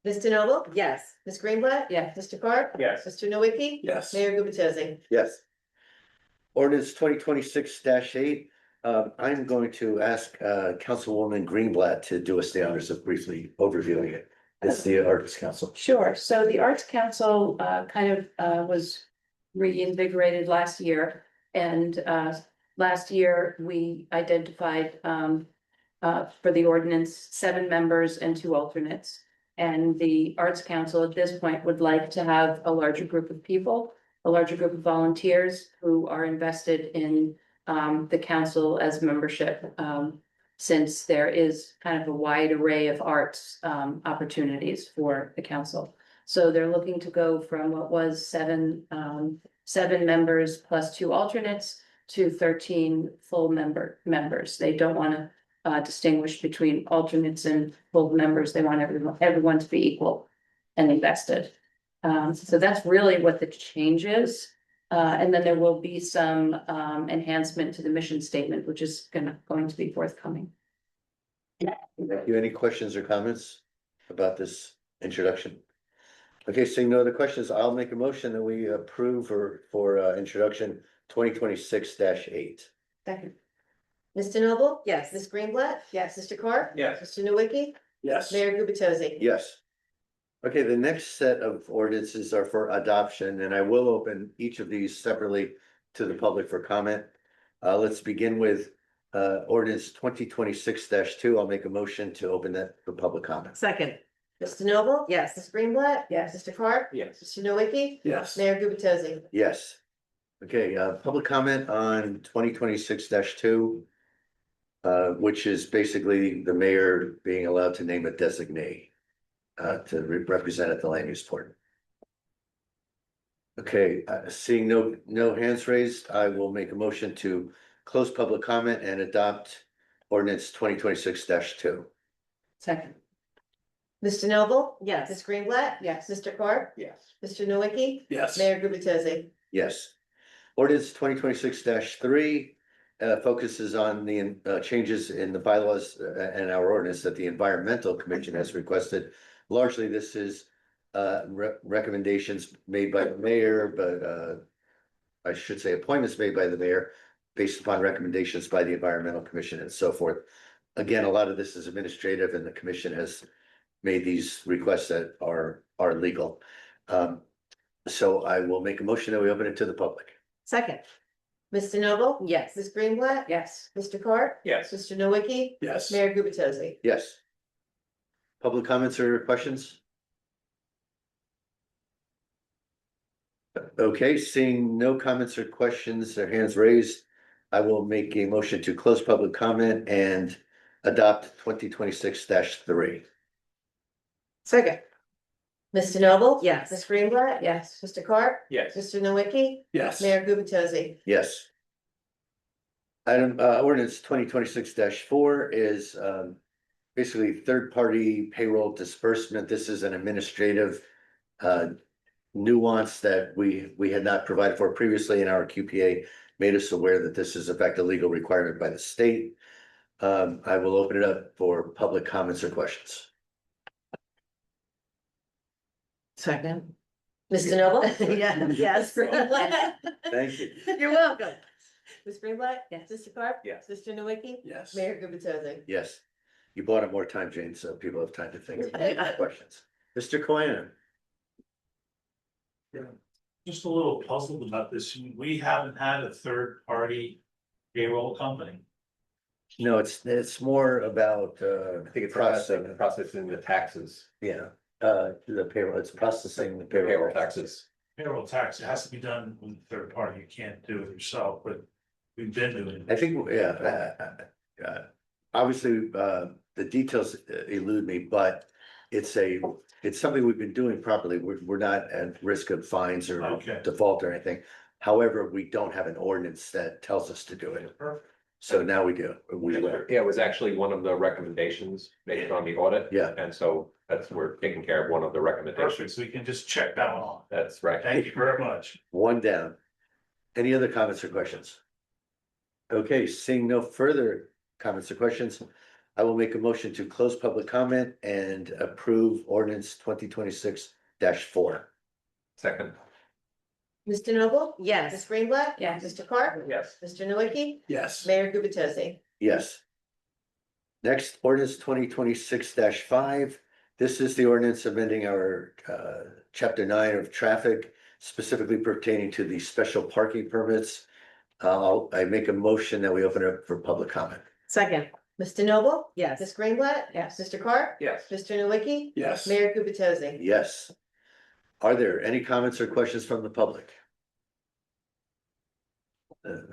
H: Mr. Noble?
B: Yes.
H: Ms. Greenblatt?
E: Yes.
H: Mr. Carr?
M: Yes.
H: Mr. Nowicki?
F: Yes.
H: Mayor Gubatose?
D: Yes. Ordinance 2026-8. I'm going to ask Councilwoman Greenblatt to do us the honors of briefly overviewing it. It's the Arts Council.
E: Sure. So the Arts Council was reinvigorated last year. And last year, we identified for the ordinance 7 members and 2 alternates. And the Arts Council at this point would like to have a larger group of people, a larger group of volunteers who are invested in the council as membership. Since there is kind of a wide array of arts opportunities for the council. So they're looking to go from what was 7 members plus 2 alternates to 13 full members. They don't want to distinguish between alternates and full members. They want everyone to be equal and invested. So that's really what the change is. And then there will be some enhancement to the mission statement, which is going to be forthcoming.
D: You any questions or comments about this introduction? Okay, seeing no other questions, I'll make a motion that we approve for introduction 2026-8.
E: Second.
H: Mr. Noble?
B: Yes.
H: Ms. Greenblatt?
E: Yes.
H: Mr. Carr?
M: Yes.
H: Mr. Nowicki?
F: Yes.
H: Mayor Gubatose?
D: Yes. Okay, the next set of ordinances are for adoption, and I will open each of these separately to the public for comment. Let's begin with ordinance 2026-2. I'll make a motion to open that for public comment.
B: Second,
H: Mr. Noble?
B: yes.
H: Ms. Greenblatt?
E: Yes.
H: Mr. Carr?
M: Yes.
H: Mr. Nowicki?
F: Yes.
H: Mayor Gubatose?
D: Yes. Okay, public comment on 2026-2. Which is basically the mayor being allowed to name a designee to represent at the land use board. Okay, seeing no hands raised, I will make a motion to close public comment and adopt ordinance 2026-2.
E: Second.
H: Mr. Noble?
B: Yes.
H: Ms. Greenblatt?
E: Yes.
H: Mr. Carr?
M: Yes.
H: Mr. Nowicki?
F: Yes.
H: Mayor Gubatose?
D: Yes. Ordinance 2026-3 focuses on the changes in the bylaws and our ordinance that the Environmental Commission has requested. Largely, this is recommendations made by the mayor, but I should say appointments made by the mayor based upon recommendations by the Environmental Commission and so forth. Again, a lot of this is administrative, and the commission has made these requests that are legal. So I will make a motion that we open it to the public.
B: Second,
H: Mr. Noble?
B: yes.
H: Ms. Greenblatt?
E: Yes.
H: Mr. Carr?
M: Yes.
H: Mr. Nowicki?
F: Yes.
H: Mayor Gubatose?
D: Yes. Public comments or questions? Okay, seeing no comments or questions or hands raised, I will make a motion to close public comment and adopt 2026-3.
B: Second,
H: Mr. Noble?
B: yes.
H: Ms. Greenblatt?
E: Yes.
H: Mr. Carr?
M: Yes.
H: Mr. Nowicki?
F: Yes.
H: Mayor Gubatose?
D: Yes. Item ordinance 2026-4 is basically third-party payroll disbursement. This is an administrative nuance that we had not provided for previously, and our QPA made us aware that this is in fact a legal requirement by the state. I will open it up for public comments or questions.
B: Second,
H: Mr. Noble?
B: yeah, yes.
D: Thank you.
B: You're welcome.
H: Ms. Greenblatt?
E: Yes.
H: Mr. Carr?
M: Yes.
H: Mr. Nowicki?
F: Yes.
H: Mayor Gubatose?
D: Yes. You bought it more time, Jane, so people have time to think of questions. Mr. Cohen.
L: just a little puzzled about this. We haven't had a third party payroll company.
D: No, it's more about,
A: I think it's
D: processing,
A: processing the taxes,
D: yeah, the payroll, it's processing the
A: payroll
D: payroll.
A: taxes.
L: Payroll tax, it has to be done with a third party. You can't do it yourself, but we've been doing it.
D: I think, yeah, obviously, the details elude me, but it's something we've been doing properly. We're not at risk of fines or
L: Okay.
D: default or anything. However, we don't have an ordinance that tells us to do it. So now we do.
A: Yeah, it was actually one of the recommendations based on the audit.
D: Yeah.
A: And so we're taking care of one of the
L: Perfect,
A: recommendations.
L: so we can just check that one off.
A: That's right.
L: Thank you very much.
D: One down. Any other comments or questions? Okay, seeing no further comments or questions, I will make a motion to close public comment and approve ordinance 2026-4.
A: Second.
H: Mr. Noble? Ms.
B: Yes.
H: Greenblatt?
E: Yes.
H: Mr. Carr?
A: Yes.
H: Mr. Nowitzki?
F: Yes.
H: Mayor Gubatosi?
D: Yes. Next, ordinance 2026-5. This is the ordinance amending our chapter 9 of traffic, specifically pertaining to the special parking permits. I make a motion that we open it up for public comment.
B: Second,
H: Mr. Noble?
B: yes.
H: Ms. Greenblatt?
E: Yes.
H: Mr. Carr?
A: Yes.
H: Mr. Nowitzki?
F: Yes.
H: Mayor Gubatosi?
D: Yes. Are there any comments or questions from the public?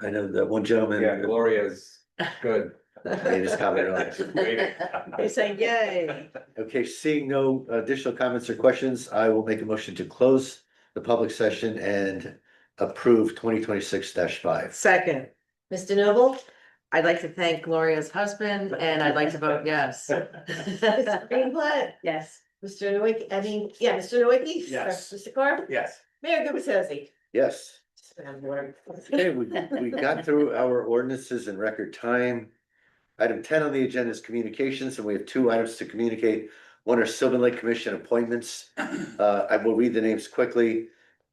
D: I know that one gentleman
A: Yeah, Gloria's good.
D: made his comment earlier.
A: Waiting.
B: He's saying yay.
D: Okay, seeing no additional comments or questions, I will make a motion to close the public session and approve 2026-5.
B: Second,
H: Mr. Noble?
B: I'd like to thank Gloria's husband and I'd like to vote yes.
H: Ms. Greenblatt?
E: Yes.
H: Mr. Nowitzki, Mr. Nowitzki?
F: Yes.
H: Mr. Carr?
A: Yes.
H: Mayor Gubatosi?
D: Yes. Okay, we got through our ordinances in record time. Item 10 on the agenda is communications, and we have 2 items to communicate. One are Sylvan Lake Commission appointments. I will read the names quickly.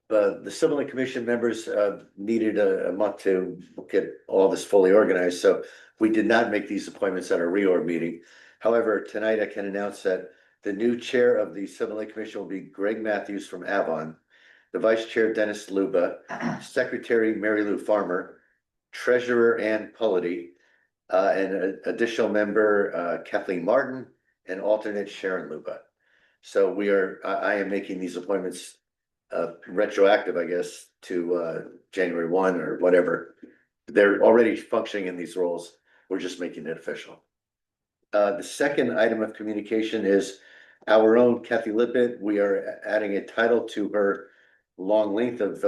D: The Sylvan Lake Commission members needed a month to get all this fully organized, so we did not make these appointments at our reorg meeting. However, tonight I can announce that the new chair of the Sylvan Lake Commission will be Greg Matthews from Avon, the vice chair Dennis Luba, secretary Mary Lou Farmer, treasurer Ann Pullity, and an additional member Kathleen Martin, and alternate Sharon Luba. So I am making these appointments retroactive, I guess, to January 1 or whatever. They're already functioning in these roles. We're just making it official. The second item of communication is our own Kathy Lippett. We are adding a title to her long length of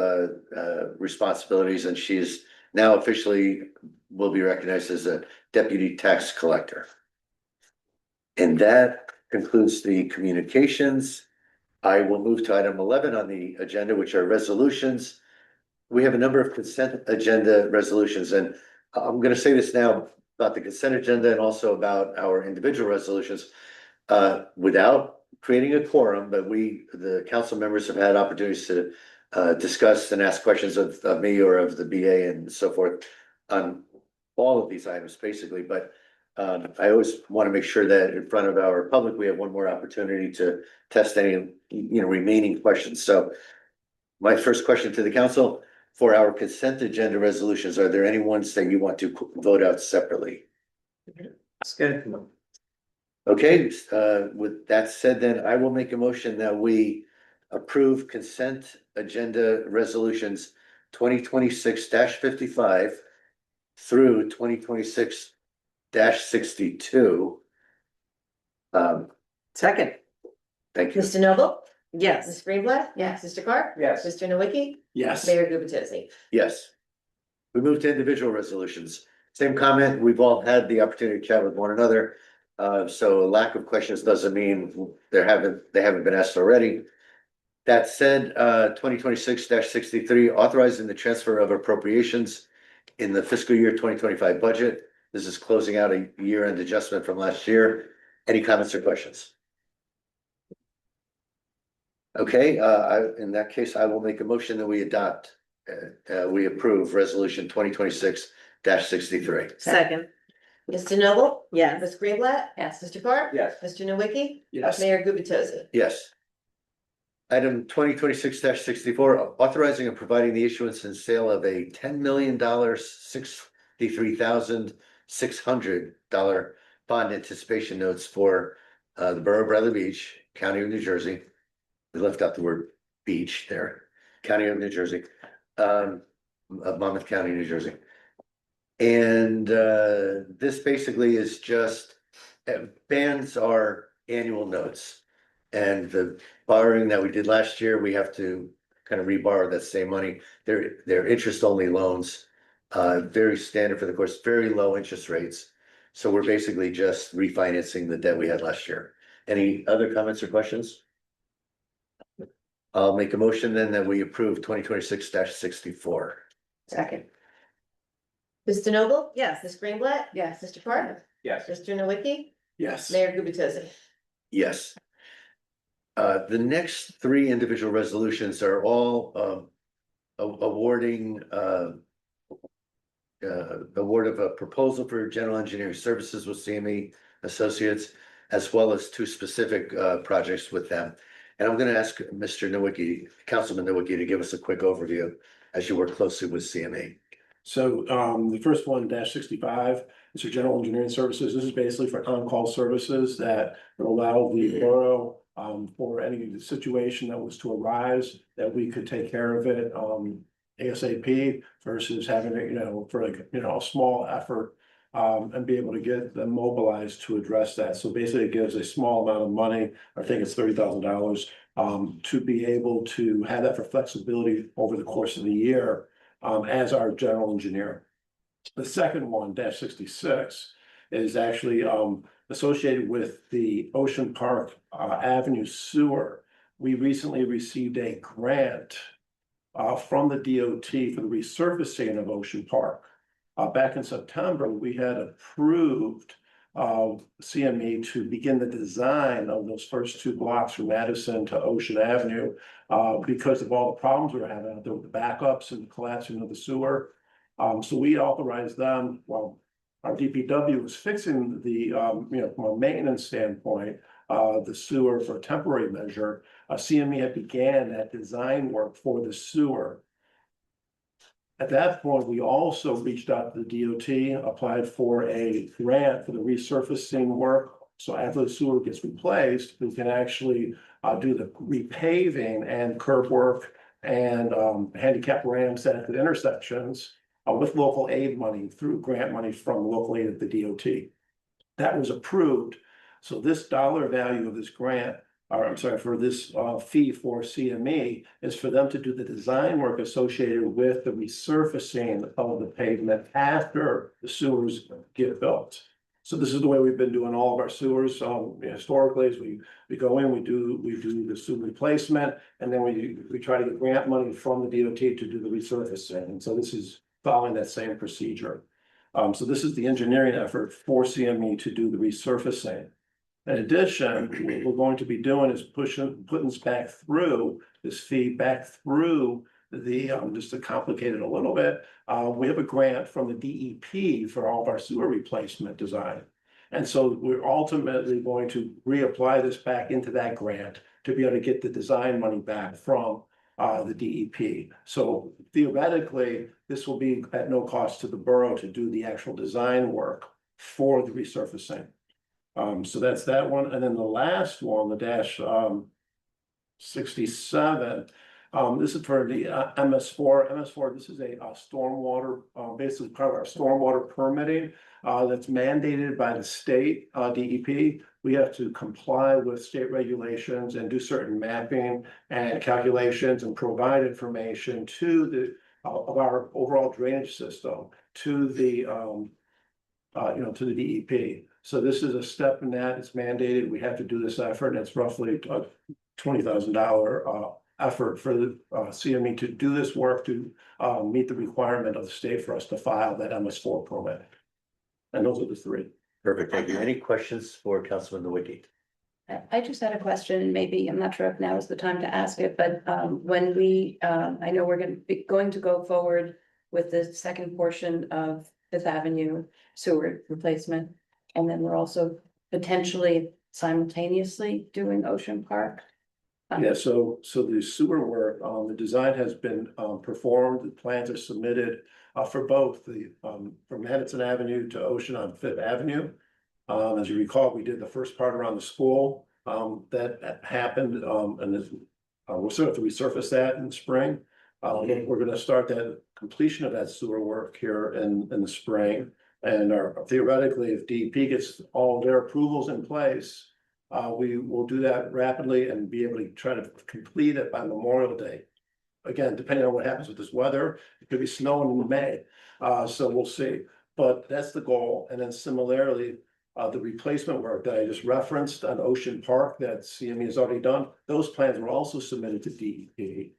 D: responsibilities, and she's now officially will be recognized as a deputy tax collector. And that concludes the communications. I will move to item 11 on the agenda, which are resolutions. We have a number of consent agenda resolutions, and I'm going to say this now about the consent agenda and also about our individual resolutions without creating a quorum, but the council members have had opportunities to discuss and ask questions of me or of the BA and so forth on all of these items, basically. But I always want to make sure that in front of our public, we have one more opportunity to test any, remaining questions. So my first question to the council, for our consent agenda resolutions, are there any ones that you want to vote out separately?
B: That's good.
D: Okay, with that said, then I will make a motion that we approve consent agenda resolutions 2026-55 through 2026-62.
B: Second,
D: Thank you.
H: Mr. Noble?
B: yes.
H: Ms. Greenblatt?
E: Yes.
H: Mr. Carr?
A: Yes.
H: Mr. Nowitzki?
F: Yes.
H: Mayor Gubatosi?
D: Yes. We move to individual resolutions. Same comment. We've all had the opportunity to chat with one another. So a lack of questions doesn't mean they haven't been asked already. That said, 2026-63, authorizing the transfer of appropriations in the fiscal year 2025 budget. This is closing out a year-end adjustment from last year. Any comments or questions? Okay, in that case, I will make a motion that we we approve resolution 2026-63.
B: Second,
H: Mr. Noble?
B: yes.
H: Ms. Greenblatt?
E: Yes.
H: Mr. Carr?
A: Yes.
H: Mr. Nowitzki?
F: Yes.
H: Mayor Gubatosi?
D: Yes. Item 2026-64, authorizing and providing the issuance and sale of a $10 million, $63,600 bond anticipation notes for the Borough of Bradley Beach, County of New Jersey. We left out the word beach there, County of New Jersey, of Monmouth County, New Jersey. And this basically is just bans our annual notes. And the borrowing that we did last year, we have to kind of reborrow that same money. They're interest only loans, very standard for the course, very low interest rates. So we're basically just refinancing the debt we had last year. Any other comments or questions? I'll make a motion then that we approve 2026-64.
E: Second,
H: Ms. DeNoble?
B: Yes.
H: Ms. Greenblatt?
E: yes.
H: Mr. Park?
A: Yes.
H: Mr. Nowicki?
F: Yes.
H: Mayor Gubatosi?
D: Yes. The next three individual resolutions are all awarding award of a proposal for general engineering services with CME Associates, as well as two specific projects with them. And I'm gonna ask Mr. Nowicki, Councilman Nowicki, to give us a quick overview as you work closely with CME.
F: So the first one, -65, is for general engineering services. This is basically for on-call services that will allow the borough for any situation that was to arise, that we could take care of it ASAP versus having it, for like, a small effort and be able to get them mobilized to address that. So basically it gives a small amount of money, I think it's $30,000, to be able to have that for flexibility over the course of the year as our general engineer. The second one, -66, is actually associated with the Ocean Park Avenue sewer. We recently received a grant from the DOT for the resurfacing of Ocean Park. Back in September, we had approved CME to begin the design of those first two blocks from Madison to Ocean Avenue because of all the problems we were having out there with the backups and the collapsing of the sewer. So we authorized them, while our DPW was fixing the, from a maintenance standpoint, the sewer for a temporary measure. CME had began that design work for the sewer. At that point, we also reached out to the DOT, applied for a grant for the resurfacing work. So after the sewer gets replaced, we can actually do the repaving and curb work and handicap ramps at the intersections with local aid money through grant money from local aid at the DOT. That was approved. So this dollar value of this grant, or I'm sorry, for this fee for CME is for them to do the design work associated with the resurfacing of the pavement after the sewers get built. So this is the way we've been doing all of our sewers. Historically, as we go in, we do the sewer replacement, and then we try to get grant money from the DOT to do the resurfacing. And so this is following that same procedure. So this is the engineering effort for CME to do the resurfacing. In addition, what we're going to be doing is putting this back through this fee back through the, just to complicate it a little bit, we have a grant from the DEP for all of our sewer replacement design. And so we're ultimately going to reapply this back into that grant to be able to get the design money back from the DEP. So theoretically, this will be at no cost to the borough to do the actual design work for the resurfacing. So that's that one. And then the last one, the -67, this is for the MS4. MS4, this is a stormwater, basically part of our stormwater permitting that's mandated by the state DEP. We have to comply with state regulations and do certain mapping and calculations and provide information to the of our overall drainage system to the to the DEP. So this is a step in that. It's mandated. We have to do this effort, and it's roughly $20,000 effort for the CME to do this work to meet the requirement of the state for us to file that MS4 permit. And those are the three.
D: Perfect, thank you. Any questions for Councilman Nowicki?
E: I just had a question, maybe, I'm not sure if now is the time to ask it, but when we, I know we're going to go forward with the second portion of Fifth Avenue sewer replacement. And then we're also potentially simultaneously doing Ocean Park.
F: Yeah, so the sewer work, the design has been performed, the plans are submitted for both from Madison Avenue to Ocean on Fifth Avenue. As you recall, we did the first part around the school, that happened, and we'll sort of resurface that in the spring. We're gonna start that completion of that sewer work here in the spring. And theoretically, if DEP gets all their approvals in place, we will do that rapidly and be able to try to complete it by Memorial Day. Again, depending on what happens with this weather, it could be snowing in May, so we'll see. But that's the goal. And then similarly, the replacement work that I just referenced on Ocean Park that CME has already done, those plans were also submitted to DEP.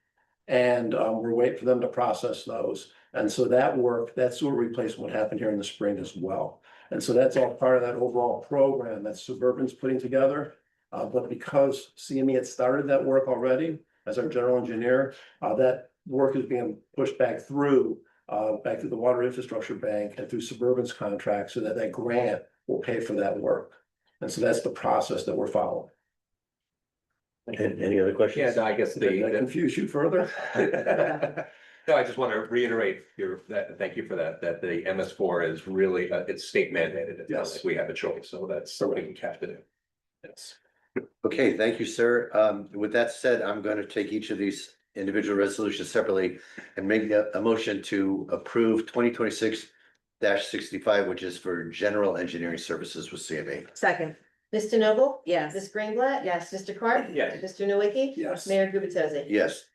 F: And we're waiting for them to process those. And so that work, that sewer replacement will happen here in the spring as well. And so that's all part of that overall program that Suburban's putting together. But because CME had started that work already as our general engineer, that work is being pushed back through the Water Infrastructure Bank and through Suburban's contract so that grant will pay for that work. And so that's the process that we're following.
D: Any other questions?
A: Yeah, no, I guess
F: Did I confuse you further?
A: No, I just want to reiterate thank you for that the MS4 is really, it's state mandated. It's not like we have a choice, so that's something we have to do. Yes.
D: Okay, thank you, sir. With that said, I'm going to take each of these individual resolutions separately and make a motion to approve 2026-65, which is for general engineering services with CME.
B: Second,
H: Mr. Noble?
B: yes.
H: Ms. Greenblatt?
E: Yes.
H: Mr. Carp?
A: Yes.
H: Mr. Nowicki?
F: Yes.
H: Mayor Gubatose?
D: Yes.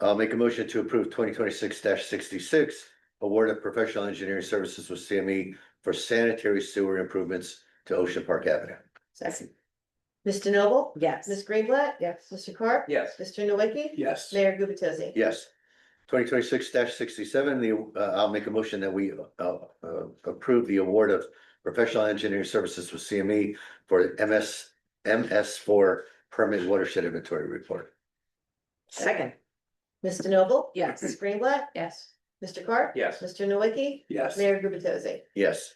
D: I'll make a motion to approve 2026-66, award of professional engineering services with CME for sanitary sewer improvements to Ocean Park Avenue.
E: Second.
H: Mr. Noble?
B: Yes.
H: Ms. Greenblatt?
E: Yes.
H: Mr. Carp?
A: Yes.
H: Mr. Nowicki?
F: Yes.
H: Mayor Gubatose?
D: Yes. 2026-67, I'll make a motion that we approve the award of professional engineering services with CME for MS4 permit watershed inventory report.
B: Second,
H: Mr. Noble?
B: yes.
H: Ms. Greenblatt?
E: Yes.
H: Mr. Carp?
A: Yes.
H: Mr. Nowicki?
F: Yes.
H: Mayor Gubatose?
D: Yes.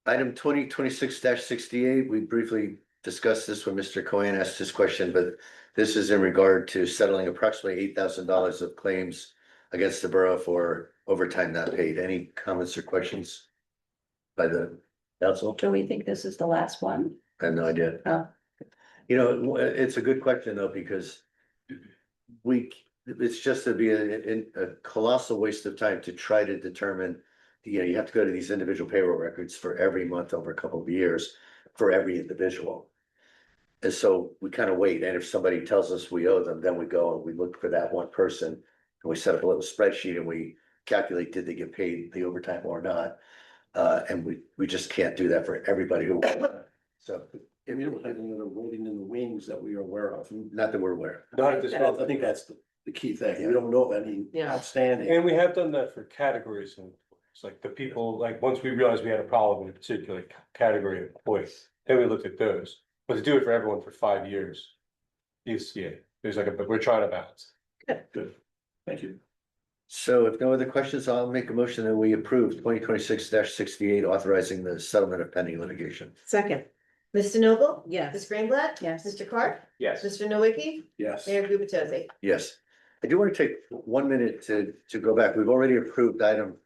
D: Item 2026-68, we briefly discussed this when Mr. Cohen asked his question, but this is in regard to settling approximately $8,000 of claims against the borough for overtime not paid. Any comments or questions by the council?
E: Do we think this is the last one?
D: I have no idea.
E: Oh.
D: You know, it's a good question though, because it's just to be a colossal waste of time to try to determine, you have to go to these individual payroll records for every month over a couple of years for every individual. And so we kind of wait, and if somebody tells us we owe them, then we go and we look for that one person. And we set up a little spreadsheet and we calculate, did they get paid the overtime or not? And we just can't do that for everybody who. So,
F: If you don't have any other waiting in the wings that we are aware of.
D: not that we're aware.
F: Not at this moment. I think that's the key thing. We don't know of any
B: Yeah.
F: outstanding.
M: And we have done that for categories and it's like the people, like, once we realized we had a problem in a particular category of employees, then we looked at those. But to do it for everyone for 5 years, there's but we're trying to balance.
F: Good. Thank you.
D: So if no other questions, I'll make a motion that we approve 2026-68, authorizing the settlement of pending litigation.
B: Second,
H: Mr. Noble?
B: yes.
H: Ms. Greenblatt?
E: Yes.
H: Mr. Carp?
A: Yes.
H: Mr. Nowicki?
F: Yes.
H: Mayor Gubatose?
D: Yes. I do want to take 1 minute to go back. We've already approved item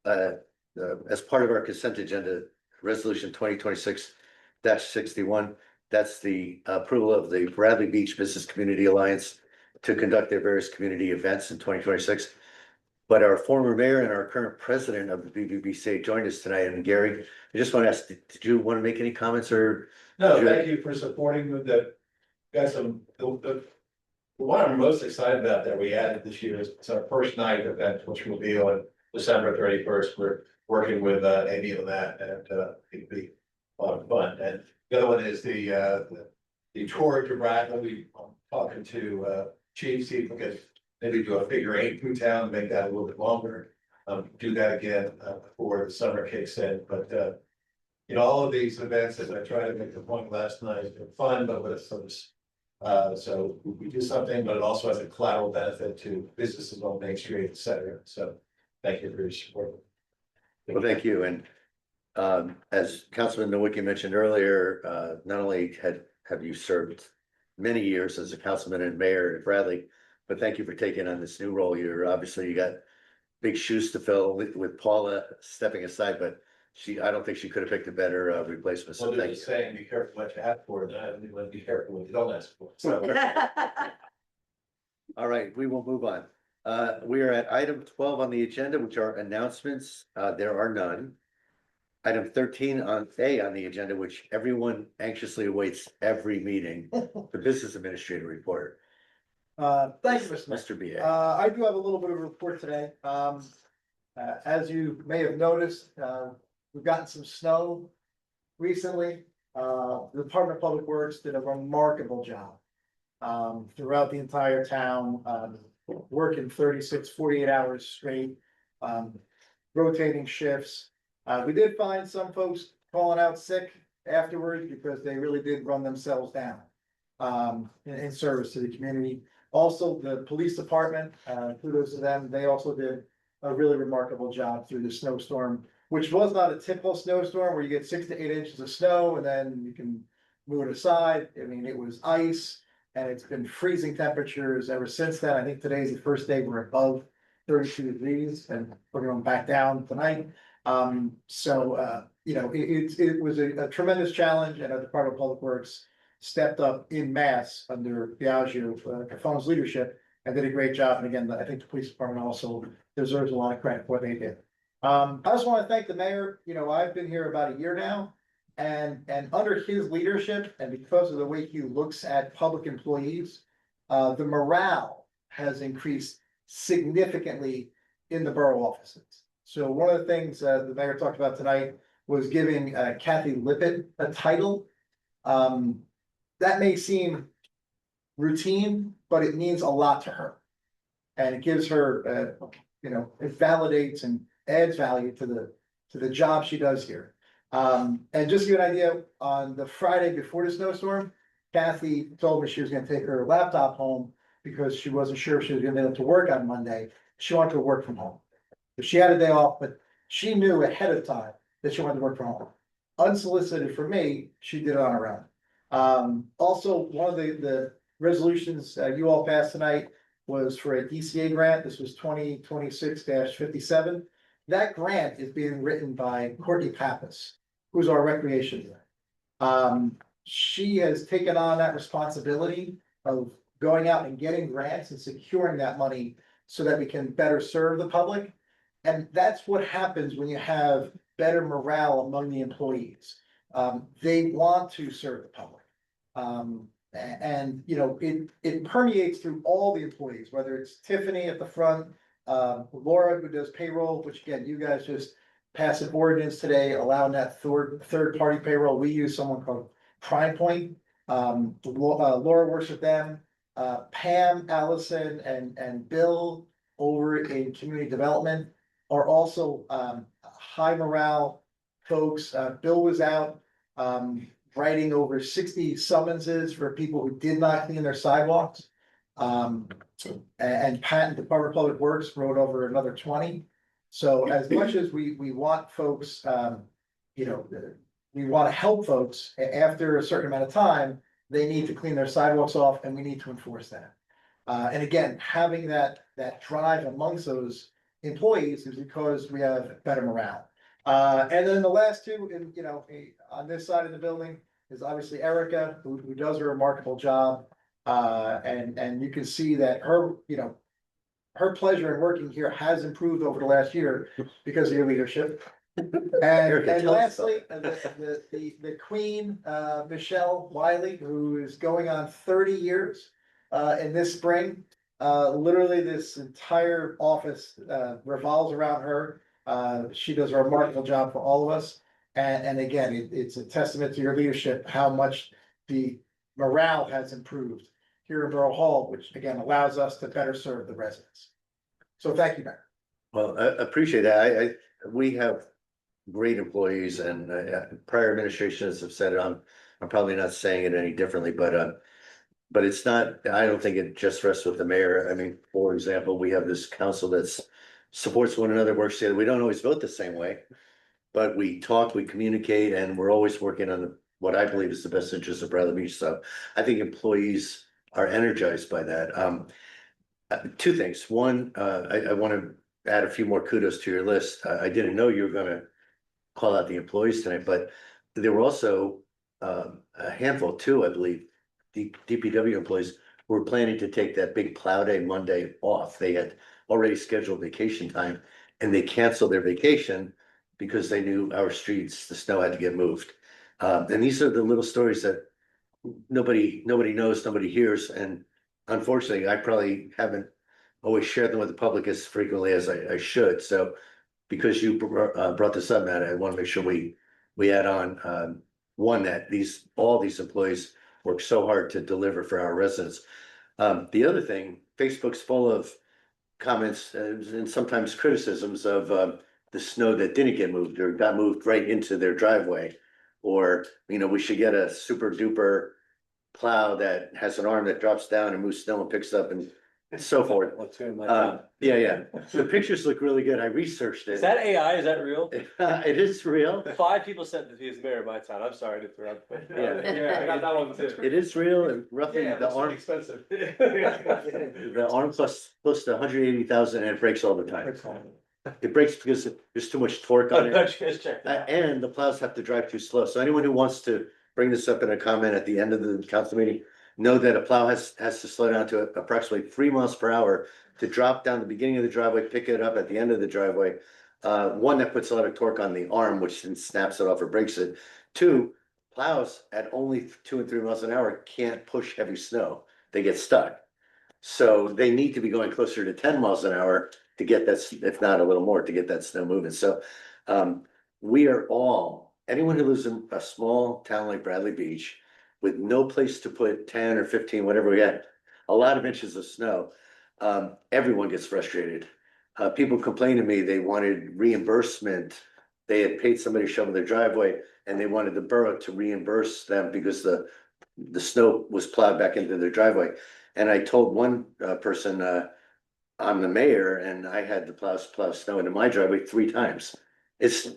D: as part of our consent agenda, resolution 2026-61. That's the approval of the Bradley Beach Business Community Alliance to conduct their various community events in 2026. But our former mayor and our current president of the BBBC joined us tonight. And Gary, I just want to ask, did you want to make any comments or?
C: No, thank you for supporting the the one I'm most excited about that we added this year is it's our first night event, which will be on December 31st. We're working with Amy on that, and it'll be a lot of fun. And the other one is the tour to Bradley. I'm talking to Chief, see if we can maybe do a figure 8 through town, make that a little bit longer. Do that again before the summer kicks in, but all of these events, as I tried to make the point last night, they're fun, but with some. So we do something, but it also has a collateral benefit to businesses on Main Street, et cetera. So thank you for your support.
D: Well, thank you. And as Councilman Nowicki mentioned earlier, not only have you served many years as a councilman and mayor in Bradley. But thank you for taking on this new role. You're obviously, you got big shoes to fill with Paula stepping aside, but I don't think she could have picked a better replacement. So
C: Well,
D: thank
C: there's a
D: you.
C: saying, be careful what you ask for, and you want to be careful what you don't ask for. So.
D: All right, we will move on. We are at item 12 on the agenda, which are announcements. There are none. Item 13 on the agenda, which everyone anxiously awaits every meeting, the business administrator report.
N: Thank you, Mr. Mayor.
D: Mr. BA.
N: I do have a little bit of a report today. As you may have noticed, we've gotten some snow recently. The Department of Public Works did a remarkable job throughout the entire town, working 36, 48 hours straight, rotating shifts. We did find some folks calling out sick afterwards because they really did run themselves down in service to the community. Also, the police department, kudos to them, they also did a really remarkable job through the snowstorm, which was not a typical snowstorm where you get 6 to 8 inches of snow and then you can move it aside. I mean, it was ice and it's been freezing temperatures ever since then. I think today's the first day we're above 32 degrees and we're going back down tonight. You know, it was a tremendous challenge, and the Department of Public Works stepped up in mass under Biagio, Cafone's leadership, and did a great job. And again, I think the police department also deserves a lot of credit for what they did. I just want to thank the mayor. You know, I've been here about a year now, and under his leadership, and because of the way he looks at public employees, the morale has increased significantly in the borough offices. So one of the things the mayor talked about tonight was giving Kathy Lippett a title. That may seem routine, but it means a lot to her. And it gives her, you know, it validates and adds value to the job she does here. And just to give you an idea, on the Friday before the snowstorm, Kathy told me she was gonna take her laptop home because she wasn't sure if she was gonna be able to work on Monday. She wanted to work from home. She had a day off, but she knew ahead of time that she wanted to work from home. Unsolicited for me, she did it on her own. Also, one of the resolutions you all passed tonight was for a DCA grant. This was 2026-57. That grant is being written by Courtney Pappas, who's our recreation director. She has taken on that responsibility of going out and getting grants and securing that money so that we can better serve the public. And that's what happens when you have better morale among the employees. They want to serve the public. And you know, it permeates through all the employees, whether it's Tiffany at the front, Laura, who does payroll, which again, you guys just passed an ordinance today allowing that third party payroll. We use someone called Prime Point. Laura works with them. Pam, Allison, and Bill over in community development are also high morale folks. Bill was out writing over 60 summonses for people who did not clean their sidewalks. And Pat and Department of Public Works wrote over another 20. So as much as we want folks, you know, we want to help folks after a certain amount of time, they need to clean their sidewalks off and we need to enforce that. And again, having that drive amongst those employees is because we have better morale. And then the last two, you know, on this side of the building is obviously Erica, who does a remarkable job. And you can see that her, you know, her pleasure in working here has improved over the last year because of your leadership. And lastly, the queen, Michelle Wiley, who is going on 30 years in this spring. Literally this entire office revolves around her. She does a remarkable job for all of us. And again, it's a testament to your leadership, how much the morale has improved here in Borough Hall, which again allows us to better serve the residents. So thank you, Mayor.
D: Well, I appreciate that. We have great employees and prior administrations have said it. I'm probably not saying it any differently, but it's not, I don't think it just rests with the mayor. I mean, for example, we have this council that's supports one another, works together. We don't always vote the same way, but we talk, we communicate, and we're always working on what I believe is the best interest of Bradley Beach. So I think employees are energized by that. Two things. One, I want to add a few more kudos to your list. I didn't know you were gonna call out the employees tonight, but there were also a handful, two, I believe, DPW employees who were planning to take that big plow day Monday off. They had already scheduled vacation time and they canceled their vacation because they knew our streets, the snow had to get moved. And these are the little stories that nobody knows, nobody hears, and unfortunately, I probably haven't always shared them with the public as frequently as I should, so because you brought this up, Matt, I want to make sure we add on, one, that all these employees work so hard to deliver for our residents. The other thing, Facebook's full of comments and sometimes criticisms of the snow that didn't get moved or got moved right into their driveway. Or, we should get a super duper plow that has an arm that drops down and moves snow and picks up and so forth. Yeah. The pictures look really good. I researched it.
M: Is that AI? Is that real?
D: It is real.
M: 5 people said that he was mayor of my town. I'm sorry to interrupt. But
D: Yeah.
M: I got that one too.
D: It is real and roughly
C: Yeah,
D: the
C: that's
D: arm,
C: expensive.
D: the arm plus close to 180,000 and it breaks all the time. It breaks because there's too much torque on it. And the plows have to drive too slow. So anyone who wants to bring this up in a comment at the end of the council meeting, know that a plow has to slow down to approximately 3 miles per hour to drop down the beginning of the driveway, pick it up at the end of the driveway. One, that puts a lot of torque on the arm, which then snaps it off or breaks it. Two, plows at only 2 and 3 miles an hour can't push heavy snow. They get stuck. So they need to be going closer to 10 miles an hour to get that, if not a little more, to get that snow moving. So we are all, anyone who lives in a small town like Bradley Beach with no place to put 10 or 15, whatever we got, a lot of inches of snow, everyone gets frustrated. People complain to me, they wanted reimbursement. They had paid somebody to shovel their driveway and they wanted the borough to reimburse them because the snow was plowed back into their driveway. And I told one person, I'm the mayor and I had to plow snow into my driveway 3 times. It's,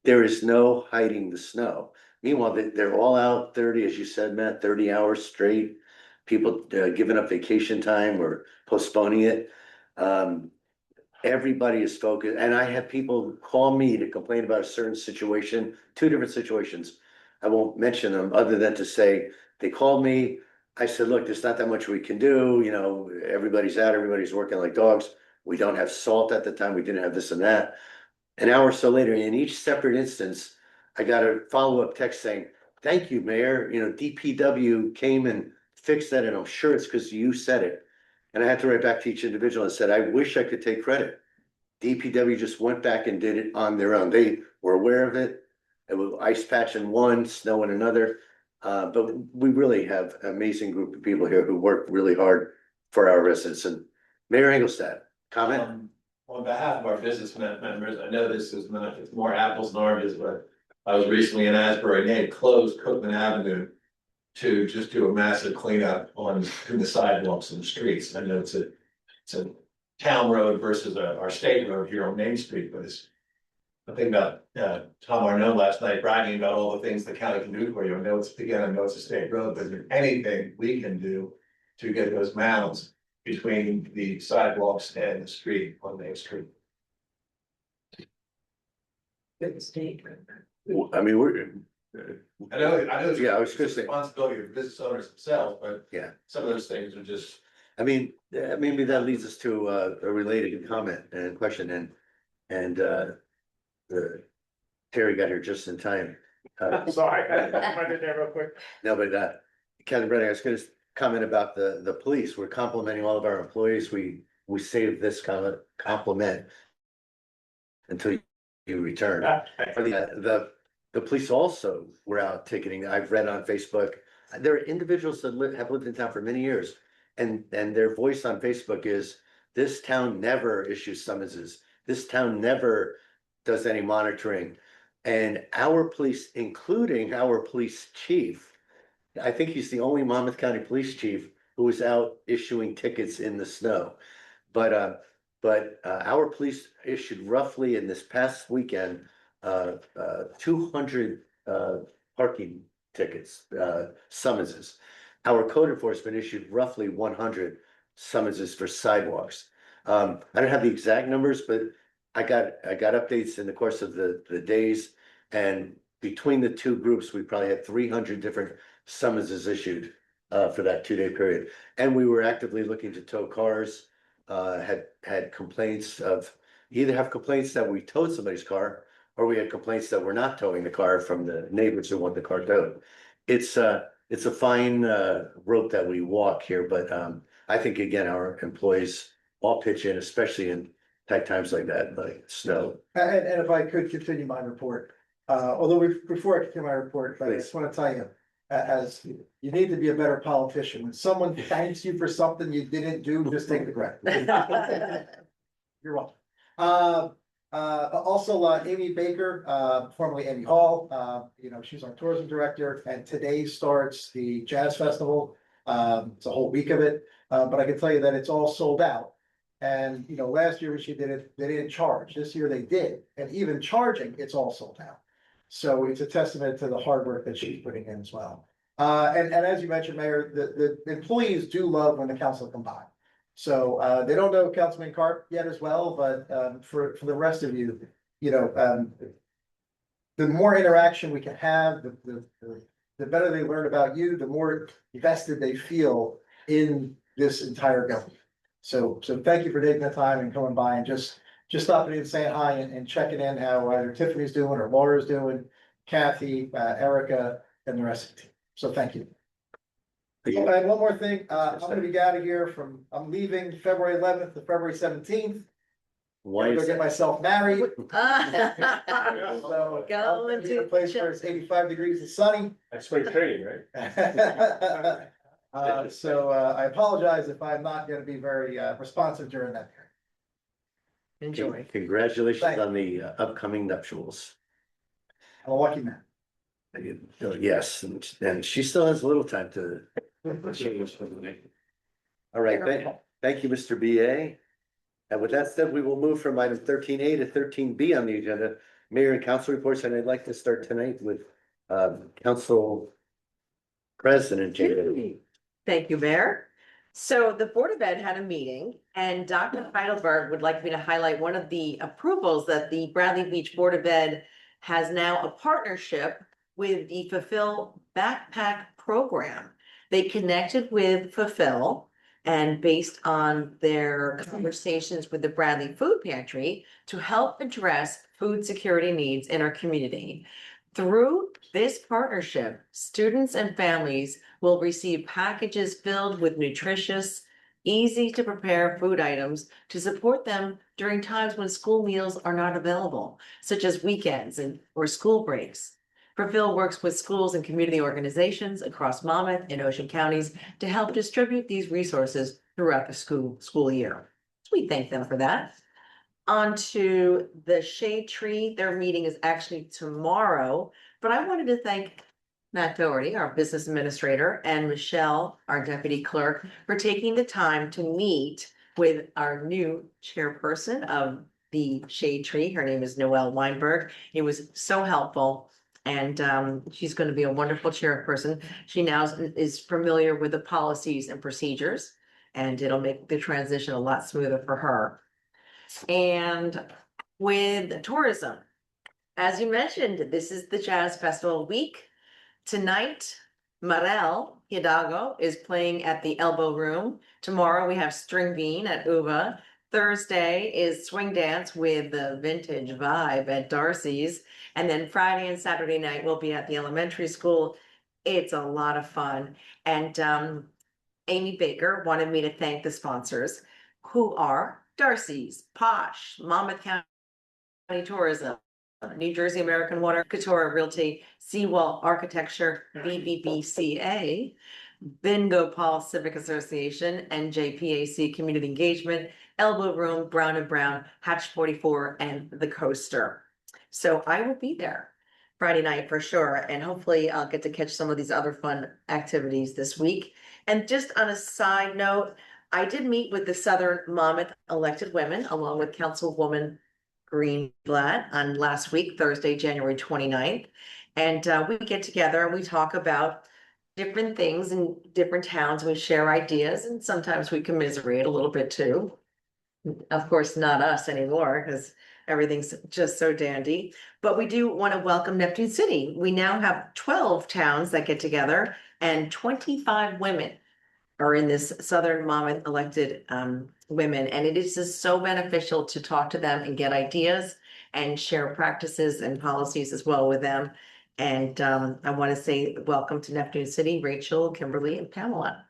D: there is no hiding the snow. Meanwhile, they're all out 30, as you said, Matt, 30 hours straight. People giving up vacation time or postponing it. Everybody is focused, and I have people call me to complain about a certain situation, 2 different situations. I won't mention them other than to say, they called me. I said, look, there's not that much we can do, everybody's out, everybody's working like dogs. We don't have salt at the time, we didn't have this and that. An hour or so later, in each separate instance, I got a follow-up text saying, thank you, Mayor, DPW came and fixed that, and I'm sure it's because you said it. And I had to write back to each individual and said, I wish I could take credit. DPW just went back and did it on their own. They were aware of it. It was ice patch in one, snow in another. But we really have an amazing group of people here who work really hard for our residents. And Mayor Engelstad, comment?
C: On behalf of our business members, I know this is not, it's more apples and oranges, but I was recently in Asbury and they had closed Cookman Avenue to just do a massive cleanup on the sidewalks and the streets. I know it's a town road versus our state road here on Main Street, but it's the thing about Tom Arnaud last night bragging about all the things the county can do for you. I know it's a state road, but is there anything we can do to get those mounds between the sidewalks and the street on Main Street?
D: I mean,
C: I know, it's
D: Yeah, I was gonna say-
C: responsibility of business owners themselves, but
D: yeah.
C: some of those things are just.
D: I mean, maybe that leads us to a related comment and question and Terry got here just in time.
G: Sorry, I went in there real quick.
D: No, but Captain Brennan, I was gonna comment about the police. We're complimenting all of our employees. We saved this compliment until you return. The police also were out ticketing. I've read on Facebook. There are individuals that have lived in town for many years. And their voice on Facebook is, this town never issues summonses. This town never does any monitoring. And our police, including our police chief, I think he's the only Monmouth County Police Chief who was out issuing tickets in the snow. But our police issued roughly in this past weekend 200 parking tickets, summonses. Our code enforcement issued roughly 100 summonses for sidewalks. I don't have the exact numbers, but I got updates in the course of the days. And between the two groups, we probably had 300 different summonses issued for that 2-day period. And we were actively looking to tow cars, had complaints of, either have complaints that we towed somebody's car, or we had complaints that we're not towing the car from the neighbors who want the car towed. It's a fine rope that we walk here, but I think again, our employees all pitch in, especially in tight times like that, like snow.
N: And if I could continue my report, although before I continue my report, I just want to tell you, as you need to be a better politician. When someone thanks you for something you didn't do, just take the credit. You're welcome. Also, Amy Baker, formerly Amy Hall, she's our tourism director, and today starts the Jazz Festival. It's a whole week of it, but I can tell you that it's all sold out. And, last year when she did it, they didn't charge. This year they did, and even charging, it's all sold out. So it's a testament to the hard work that she's putting in as well. And as you mentioned, Mayor, the employees do love when the council come by. So they don't know Councilman Carp yet as well, but for the rest of you, the more interaction we can have, the better they learn about you, the more vested they feel in this entire government. So thank you for taking the time and coming by and just stopping in and saying hi and checking in how either Tiffany's doing or Laura's doing, Kathy, Erica, and the rest of the team. So thank you. And one more thing, I'm gonna be out of here I'm leaving February 11th to February 17th.
D: Why
N: I'm gonna
D: is
N: get myself married. So
B: Go
N: I'm in a place where it's 85 degrees and sunny.
M: That's spring training, right?
N: So I apologize if I'm not gonna be very responsive during that period.
B: Enjoy.
D: Congratulations
N: Thank you.
D: on the upcoming nuptials.
N: I'm a lucky man.
D: Yes, and she still has a little time to change. All right, thank you, Mr. BA. And with that said, we will move from item 13A to 13B on the agenda, mayor and council reports, and I'd like to start tonight with council president Jay.
B: Thank you, Mayor. So the Board of Ed had a meeting and Dr. Heidelberg would like me to highlight one of the approvals that the Bradley Beach Board of Ed has now a partnership with the Fulfill Backpack Program. They connected with Fulfill and based on their conversations with the Bradley Food Pantry to help address food security needs in our community. Through this partnership, students and families will receive packages filled with nutritious, easy to prepare food items to support them during times when school meals are not available, such as weekends or school breaks. Fulfill works with schools and community organizations across Monmouth and Ocean counties to help distribute these resources throughout the school year. So we thank them for that. On to the Shade Tree. Their meeting is actually tomorrow, but I wanted to thank Matt Doherty, our business administrator, and Michelle, our deputy clerk, for taking the time to meet with our new chairperson of the Shade Tree. Her name is Noelle Weinberg. It was so helpful. And she's going to be a wonderful chairperson. She now is familiar with the policies and procedures, and it'll make the transition a lot smoother for her. And with tourism, as you mentioned, this is the Jazz Festival week. Tonight, Marel Hidalgo is playing at the Elbow Room. Tomorrow we have String Bean at Uva. Thursday is Swing Dance with the Vintage Vibe at Darcy's. And then Friday and Saturday night we'll be at the elementary school. It's a lot of fun. And Amy Baker wanted me to thank the sponsors, who are Darcy's, Posh, Monmouth County Tourism, New Jersey American Water, Katora Realty, Seawall Architecture, BBBCA, Bingo Paul Civic Association, NJPAC Community Engagement, Elbow Room, Brown & Brown, Hatch 44, and The Coaster. So I will be there Friday night for sure, and hopefully I'll get to catch some of these other fun activities this week. And just on a side note, I did meet with the Southern Monmouth elected women along with Councilwoman Greenblatt on last week, Thursday, January 29th. And we get together and we talk about different things in different towns. We share ideas and sometimes we commiserate a little bit too. Of course, not us anymore because everything's just so dandy. But we do want to welcome Neptune City. We now have 12 towns that get together and 25 women are in this Southern Monmouth elected women. And it is just so beneficial to talk to them and get ideas and share practices and policies as well with them. And I want to say welcome to Neptune City, Rachel, Kimberly, and Pamela.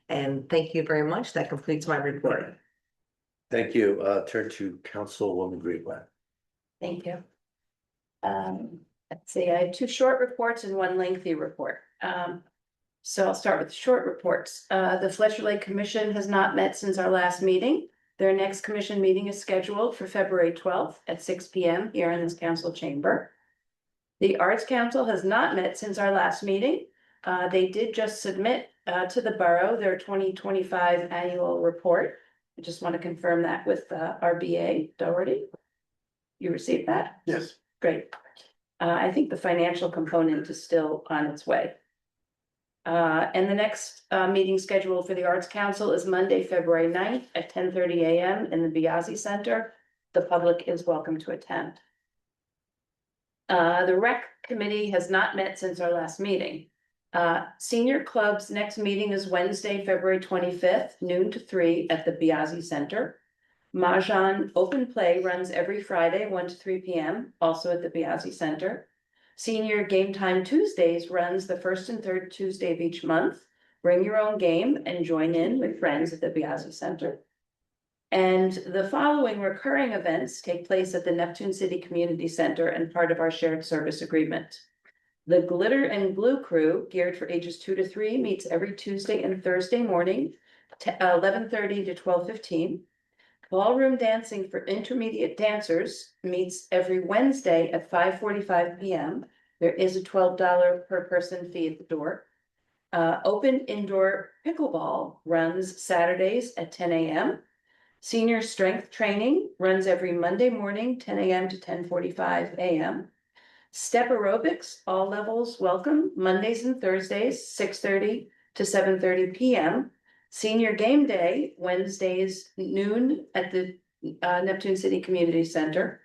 B: And thank you very much. That completes my report.
D: Thank you. Turn to Councilwoman Greenblatt.
E: Thank you. Let's see, I have two short reports and one lengthy report. So I'll start with the short reports. The Fletcher Lake Commission has not met since our last meeting. Their next commission meeting is scheduled for February 12th at 6 p.m. here in this council chamber. The Arts Council has not met since our last meeting. They did just submit to the borough their 2025 annual report. I just want to confirm that with RBA Doherty. You received that?
N: Yes.
E: Great. I think the financial component is still on its way. And the next meeting scheduled for the Arts Council is Monday, February 9th at 10:30 a.m. in the Biasi Center. The public is welcome to attend. The Rec Committee has not met since our last meeting. Senior Club's next meeting is Wednesday, February 25th, noon to 3 at the Biasi Center. Mahjong Open Play runs every Friday, 1 to 3 p.m., also at the Biasi Center. Senior Game Time Tuesdays runs the first and third Tuesday of each month. Bring your own game and join in with friends at the Biasi Center. And the following recurring events take place at the Neptune City Community Center and part of our shared service agreement. The Glitter and Glue Crew, geared for ages 2 to 3, meets every Tuesday and Thursday morning, 11:30 to 12:15. Ballroom Dancing for Intermediate Dancers meets every Wednesday at 5:45 p.m. There is a $12 per person fee at the door. Open Indoor Pickleball runs Saturdays at 10 a.m. Senior Strength Training runs every Monday morning, 10 a.m. to 10:45 a.m. Step Aerobics, all levels welcome, Mondays and Thursdays, 6:30 to 7:30 p.m. Senior Game Day, Wednesdays noon at the Neptune City Community Center.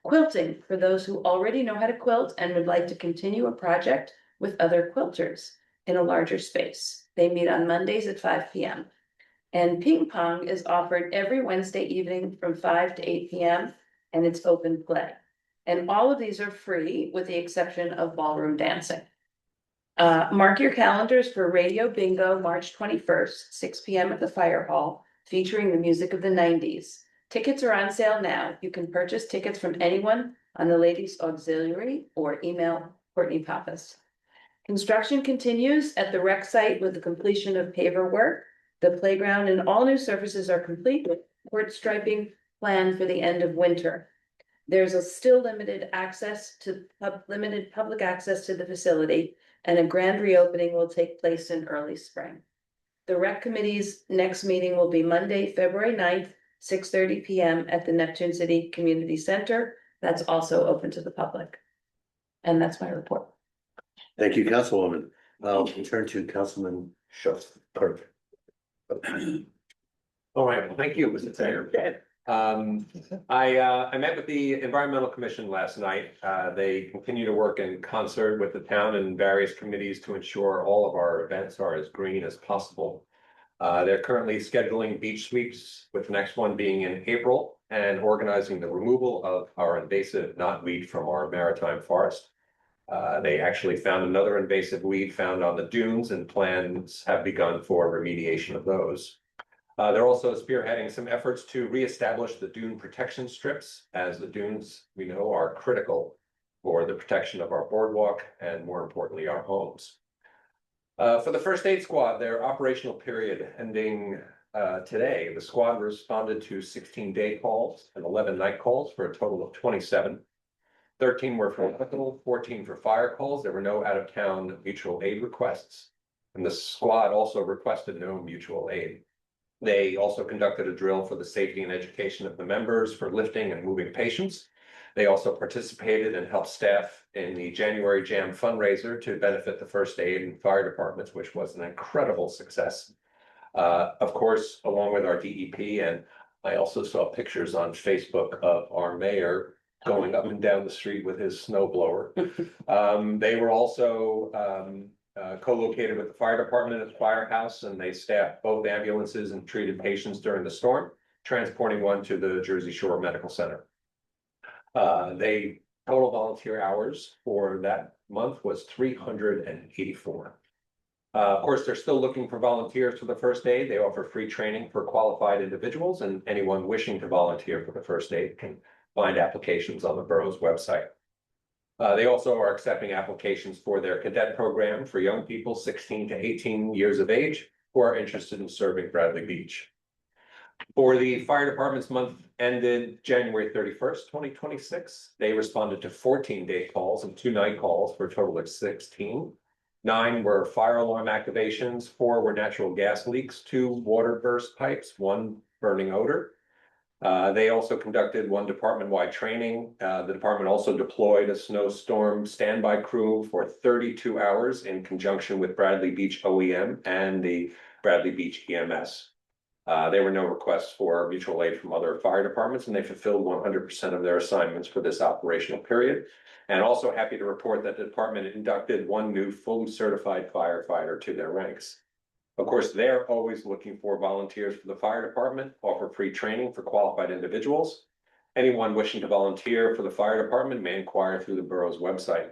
E: Quilting for those who already know how to quilt and would like to continue a project with other quilters in a larger space. They meet on Mondays at 5 p.m. And ping pong is offered every Wednesday evening from 5 to 8 p.m. and it's open play. And all of these are free with the exception of ballroom dancing. Mark your calendars for Radio Bingo, March 21st, 6 p.m. at the Fire Hall, featuring the music of the 90s. Tickets are on sale now. You can purchase tickets from anyone on the Ladies Auxiliary or email Courtney Pappas. Construction continues at the rec site with the completion of paver work. The playground and all new surfaces are complete with court striping planned for the end of winter. There's a still limited public access to the facility, and a grand reopening will take place in early spring. The Rec Committee's next meeting will be Monday, February 9th, 6:30 p.m. at the Neptune City Community Center. That's also open to the public. And that's my report.
D: Thank you, Councilwoman. I'll turn to Councilman Schultz.
A: All right, well, thank you, Mr. Taylor. I met with the Environmental Commission last night. They continue to work in concert with the town and various committees to ensure all of our events are as green as possible. They're currently scheduling beach sweeps, with the next one being in April, and organizing the removal of our invasive knotweed from our maritime forest. They actually found another invasive weed found on the dunes, and plans have begun for remediation of those. They're also spearheading some efforts to reestablish the dune protection strips, as the dunes, we know, are critical for the protection of our boardwalk and, more importantly, our homes. For the first aid squad, their operational period ending today, the squad responded to 16 day calls and 11 night calls for a total of 27. 13 were for medical, 14 for fire calls. There were no out-of-town mutual aid requests, and the squad also requested no mutual aid. They also conducted a drill for the safety and education of the members for lifting and moving patients. They also participated and helped staff in the January Jam fundraiser to benefit the first aid and fire departments, which was an incredible success. Of course, along with our DEP, and I also saw pictures on Facebook of our mayor going up and down the street with his snow blower. They were also co-located with the fire department at the firehouse, and they staffed both ambulances and treated patients during the storm, transporting one to the Jersey Shore Medical Center. They total volunteer hours for that month was 384. Of course, they're still looking for volunteers for the first aid. They offer free training for qualified individuals, and anyone wishing to volunteer for the first aid can find applications on the borough's website. They also are accepting applications for their cadet program for young people 16 to 18 years of age who are interested in serving Bradley Beach. For the fire department's month ended January 31st, 2026, they responded to 14 day calls and 2 night calls for a total of 16. 9 were fire alarm activations, 4 were natural gas leaks, 2 water burst pipes, 1 burning odor. They also conducted 1 department-wide training. The department also deployed a snowstorm standby crew for 32 hours in conjunction with Bradley Beach OEM and the Bradley Beach EMS. There were no requests for mutual aid from other fire departments, and they fulfilled 100% of their assignments for this operational period. And also happy to report that the department inducted 1 new fully certified firefighter to their ranks. Of course, they're always looking for volunteers for the fire department, offer free training for qualified individuals. Anyone wishing to volunteer for the fire department may inquire through the borough's website.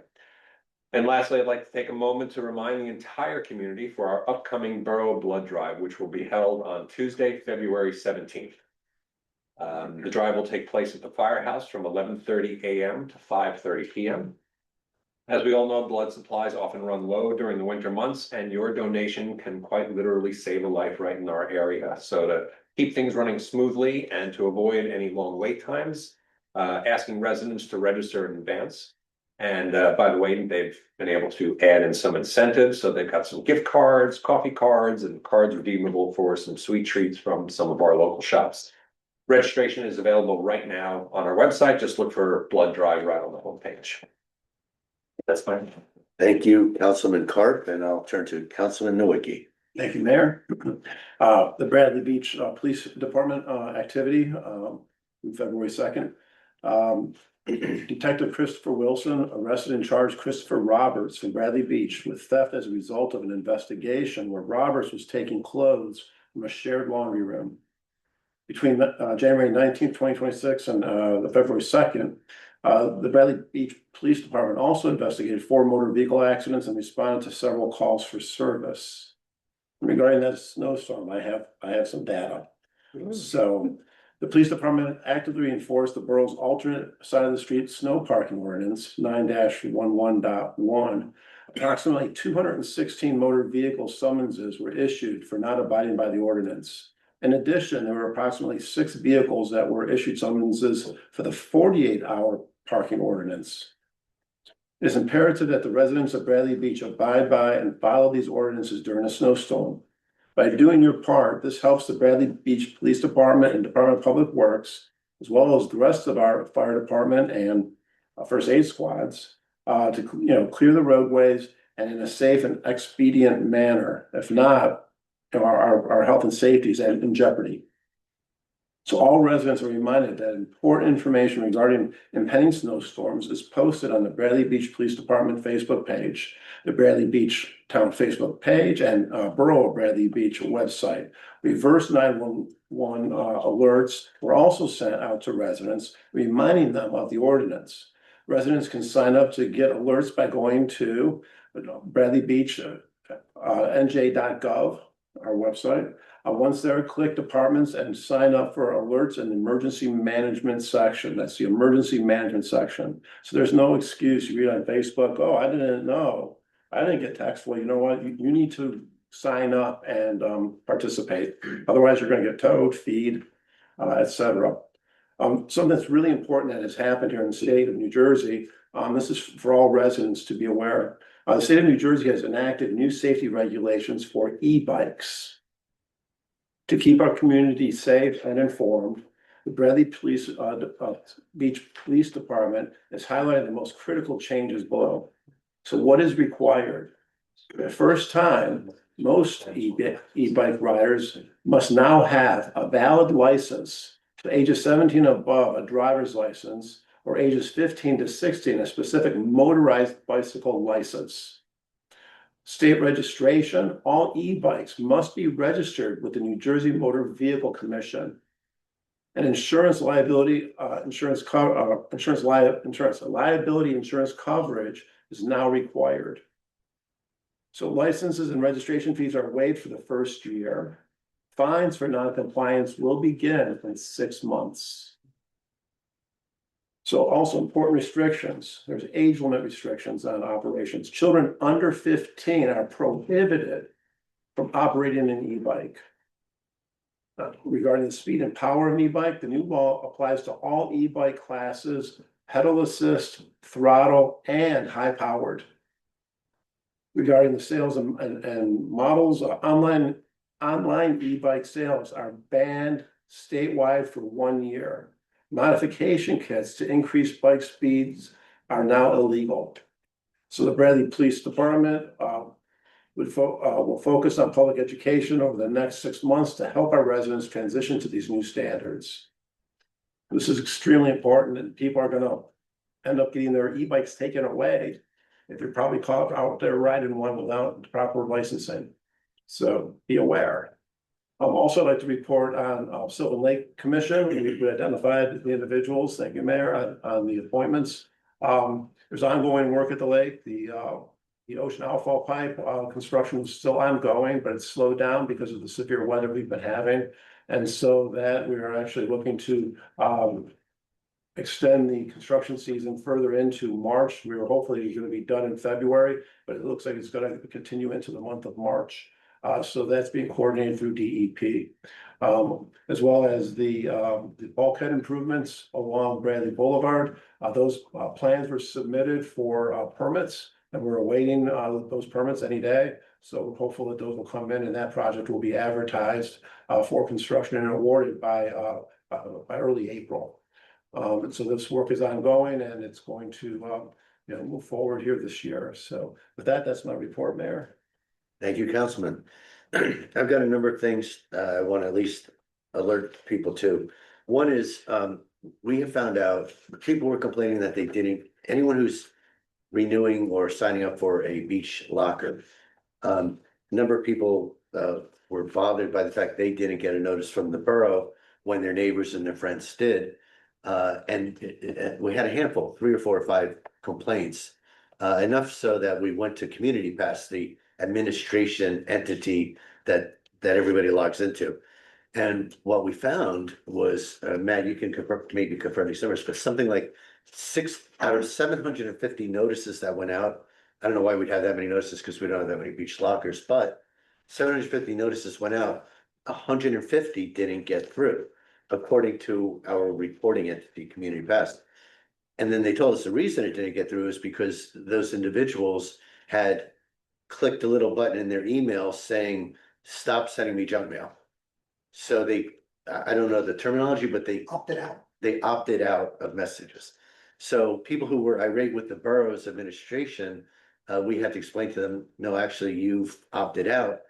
A: And lastly, I'd like to take a moment to remind the entire community for our upcoming Borough Blood Drive, which will be held on Tuesday, February 17th. The drive will take place at the firehouse from 11:30 a.m. to 5:30 p.m. As we all know, blood supplies often run low during the winter months, and your donation can quite literally save a life right in our area. So to keep things running smoothly and to avoid any long wait times, asking residents to register in advance. And by the way, they've been able to add in some incentives. So they've got some gift cards, coffee cards, and cards redeemable for some sweet treats from some of our local shops. Registration is available right now on our website. Just look for Blood Drive right on the homepage. That's fine.
D: Thank you, Councilman Carp, and I'll turn to Councilman Nowicki.
F: Thank you, Mayor. The Bradley Beach Police Department activity February 2nd. Detective Christopher Wilson arrested and charged Christopher Roberts from Bradley Beach with theft as a result of an investigation where Roberts was taking clothes from a shared laundry room. Between January 19th, 2026 and the February 2nd, the Bradley Beach Police Department also investigated 4 motor vehicle accidents and responded to several calls for service. Regarding that snowstorm, I have some data. So the police department actively enforced the borough's alternate side of the street snow parking ordinance 9-11.1. Approximately 216 motor vehicle summonses were issued for not abiding by the ordinance. In addition, there were approximately 6 vehicles that were issued summonses for the 48-hour parking ordinance. It is imperative that the residents of Bradley Beach abide by and follow these ordinances during a snowstorm. By doing your part, this helps the Bradley Beach Police Department and Department of Public Works, as well as the rest of our fire department and first aid squads, to clear the roadways and in a safe and expedient manner. If not, our health and safety is in jeopardy. So all residents are reminded that important information regarding impending snowstorms is posted on the Bradley Beach Police Department Facebook page, the Bradley Beach Town Facebook page, and Borough of Bradley Beach website. Reverse 911 alerts were also sent out to residents, reminding them of the ordinance. Residents can sign up to get alerts by going to Bradley Beach NJ.gov, our website. Once there, click departments and sign up for alerts in the emergency management section. That's the emergency management section. So there's no excuse. You read on Facebook, oh, I didn't know. I didn't get text. Well, you know what? You need to sign up and participate. Otherwise, you're going to get towed, feed, etc. Something that's really important that has happened here in the state of New Jersey. This is for all residents to be aware. The state of New Jersey has enacted new safety regulations for e-bikes. To keep our community safe and informed, The Bradley Beach Police Department has highlighted the most critical changes below. So what is required? For the first time, most e-bike riders must now have a valid license. For ages 17 and above, a driver's license, or ages 15 to 16, a specific motorized bicycle license. State registration, all e-bikes must be registered with the New Jersey Motor Vehicle Commission. And liability insurance coverage is now required. So licenses and registration fees are waived for the first year. Fines for non-compliance will begin in 6 months. So also important restrictions, there's age limit restrictions on operations. Children under 15 are prohibited from operating an e-bike. Regarding the speed and power of an e-bike, the new law applies to all e-bike classes, pedal assist, throttle, and high powered. Regarding the sales and models, online e-bike sales are banned statewide for 1 year. Modification kits to increase bike speeds are now illegal. So the Bradley Police Department will focus on public education over the next 6 months to help our residents transition to these new standards. This is extremely important, and people are gonna end up getting their e-bikes taken away if they're probably caught out there riding one without proper licensing. So be aware. Also like to report on Sylvan Lake Commission. We identified the individuals, thank you, Mayor, on the appointments. There's ongoing work at the lake. The ocean outfall pipe construction is still ongoing, but it's slowed down because of the severe weather we've been having. And so that we are actually looking to extend the construction season further into March. We were hopefully going to be done in February, but it looks like it's going to continue into the month of March. So that's being coordinated through DEP, as well as the bulkhead improvements along Bradley Boulevard. Those plans were submitted for permits, and we're awaiting those permits any day. So we're hopeful that those will come in, and that project will be advertised for construction and awarded by early April. And so this work is ongoing, and it's going to move forward here this year. So with that, that's my report, Mayor.
D: Thank you, Councilman. I've got a number of things I want to at least alert people to. One is, we have found out people were complaining that they didn't, anyone who's renewing or signing up for a beach locker. A number of people were bothered by the fact they didn't get a notice from the borough when their neighbors and their friends did. And we had a handful, 3 or 4 or 5 complaints. Enough so that we went to Community Pass, the administration entity that everybody logs into. And what we found was, Matt, you can maybe confirm these numbers, but something like 6 out of 750 notices that went out. I don't know why we'd have that many notices because we don't have that many beach lockers, but 750 notices went out. 150 didn't get through, according to our reporting entity, Community Pass. And then they told us the reason it didn't get through is because those individuals had clicked a little button in their email saying, stop sending me junk mail. So I don't know the terminology, but they opted out of messages. So people who were irate with the borough's administration, we had to explain to them, no, actually you've opted out,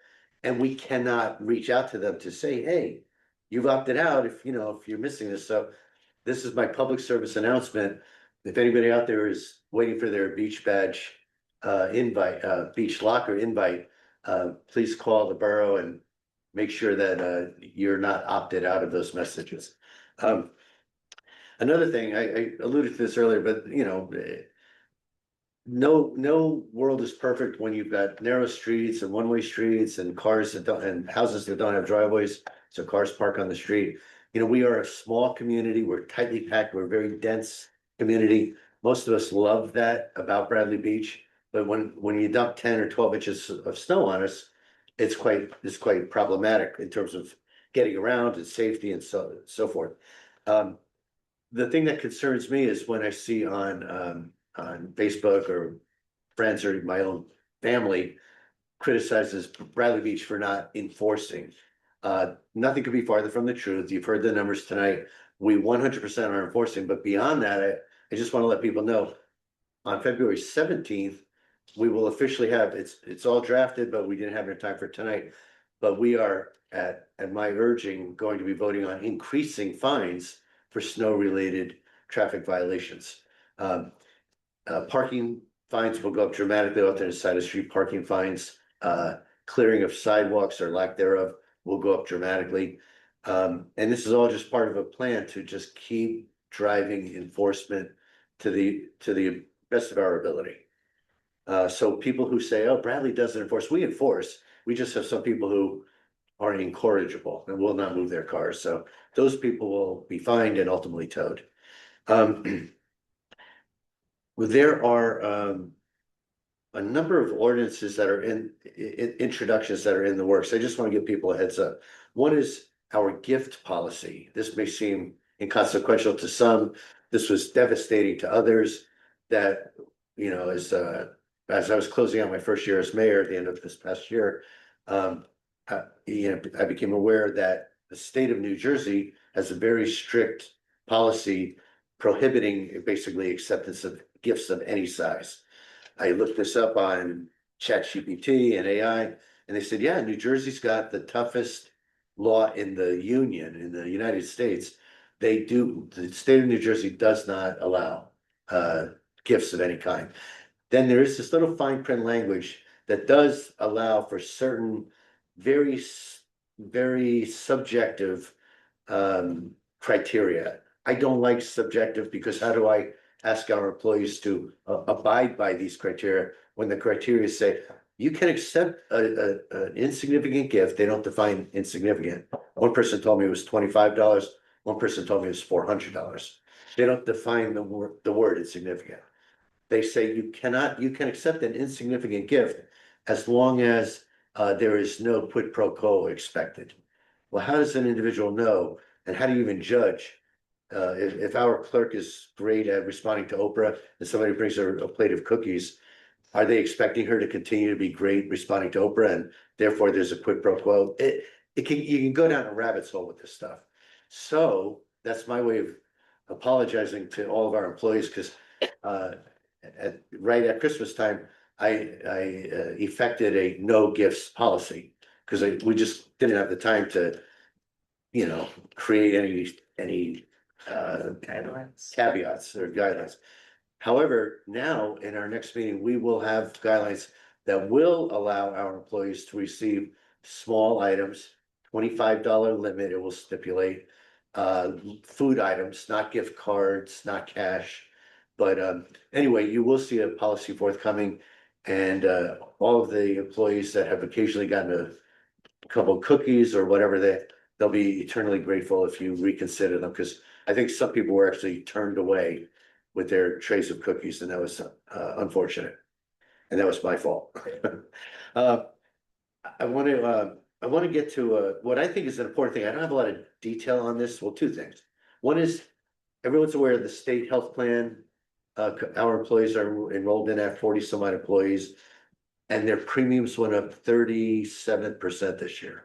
D: and we cannot reach out to them to say, hey, you've opted out if you're missing this. So this is my public service announcement. If anybody out there is waiting for their beach badge invite, beach locker invite, please call the borough and make sure that you're not opted out of those messages. Another thing, I alluded to this earlier, but no world is perfect when you've got narrow streets and one-way streets and cars that don't, and houses that don't have driveways, so cars park on the street. We are a small community, we're tightly packed, we're a very dense community. Most of us love that about Bradley Beach, but when you dump 10 or 12 inches of snow on us, it's quite problematic in terms of getting around and safety and so forth. The thing that concerns me is when I see on Facebook or friends or my own family criticizes Bradley Beach for not enforcing. Nothing could be farther from the truth. You've heard the numbers tonight. we 100% are enforcing, but beyond that, I just want to let people know. On February 17th, we will officially have, it's all drafted, but we didn't have enough time for tonight. But we are at my urging, going to be voting on increasing fines for snow-related traffic violations. Parking fines will go up dramatically out there in side of street parking fines. Clearing of sidewalks or lack thereof will go up dramatically. And this is all just part of a plan to just keep driving enforcement to the best of our ability. So people who say, oh, Bradley doesn't enforce, we enforce. We just have some people who are incorrigible and will not move their cars. So those people will be fined and ultimately towed. There are a number of ordinances that are in introductions that are in the works. I just want to give people a heads up. One is our gift policy. This may seem inconsequential to some. This was devastating to others. That, you know, as I was closing out my first year as mayor at the end of this past year, I became aware that the state of New Jersey has a very strict policy prohibiting basically acceptance of gifts of any size. I looked this up on ChatGPT and AI, and they said, yeah, New Jersey's got the toughest law in the union, in the United States. The state of New Jersey does not allow gifts of any kind. Then there is this little fine print language that does allow for certain very subjective criteria. I don't like subjective because how do I ask our employees to abide by these criteria when the criteria say you can accept an insignificant gift? They don't define insignificant. One person told me it was $25. One person told me it was $400. They don't define the word insignificant. They say you can accept an insignificant gift as long as there is no quid pro quo expected. Well, how does an individual know, and how do you even judge? If our clerk is great at responding to Oprah and somebody brings her a plate of cookies, are they expecting her to continue to be great responding to Oprah, and therefore there's a quid pro quo? You can go down a rabbit's hole with this stuff. So that's my way of apologizing to all of our employees, because right at Christmas time, I effected a no gifts policy because we just didn't have the time to, you know, create any caveats or guidelines. However, now in our next meeting, we will have guidelines that will allow our employees to receive small items, $25 limit. It will stipulate food items, not gift cards, not cash. But anyway, you will see a policy forthcoming, and all of the employees that have occasionally gotten a couple of cookies or whatever, they'll be eternally grateful if you reconsider them, because I think some people were actually turned away with their trays of cookies, and that was unfortunate, and that was my fault. I want to get to what I think is an important thing. I don't have a lot of detail on this. Well, two things. One is everyone's aware of the state health plan. Our employees are enrolled in that, 40 some odd employees, and their premiums went up 37% this year.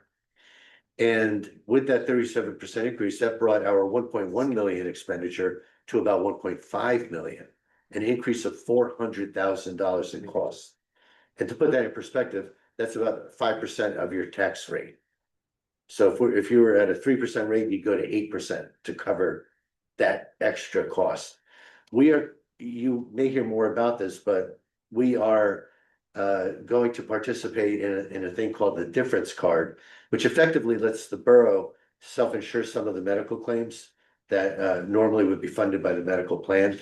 D: And with that 37% increase, that brought our 1.1 million expenditure to about 1.5 million, an increase of $400,000 in costs. And to put that in perspective, that's about 5% of your tax rate. So if you were at a 3% rate, you go to 8% to cover that extra cost. You may hear more about this, but we are going to participate in a thing called the difference card, which effectively lets the borough self-insure some of the medical claims that normally would be funded by the medical plan.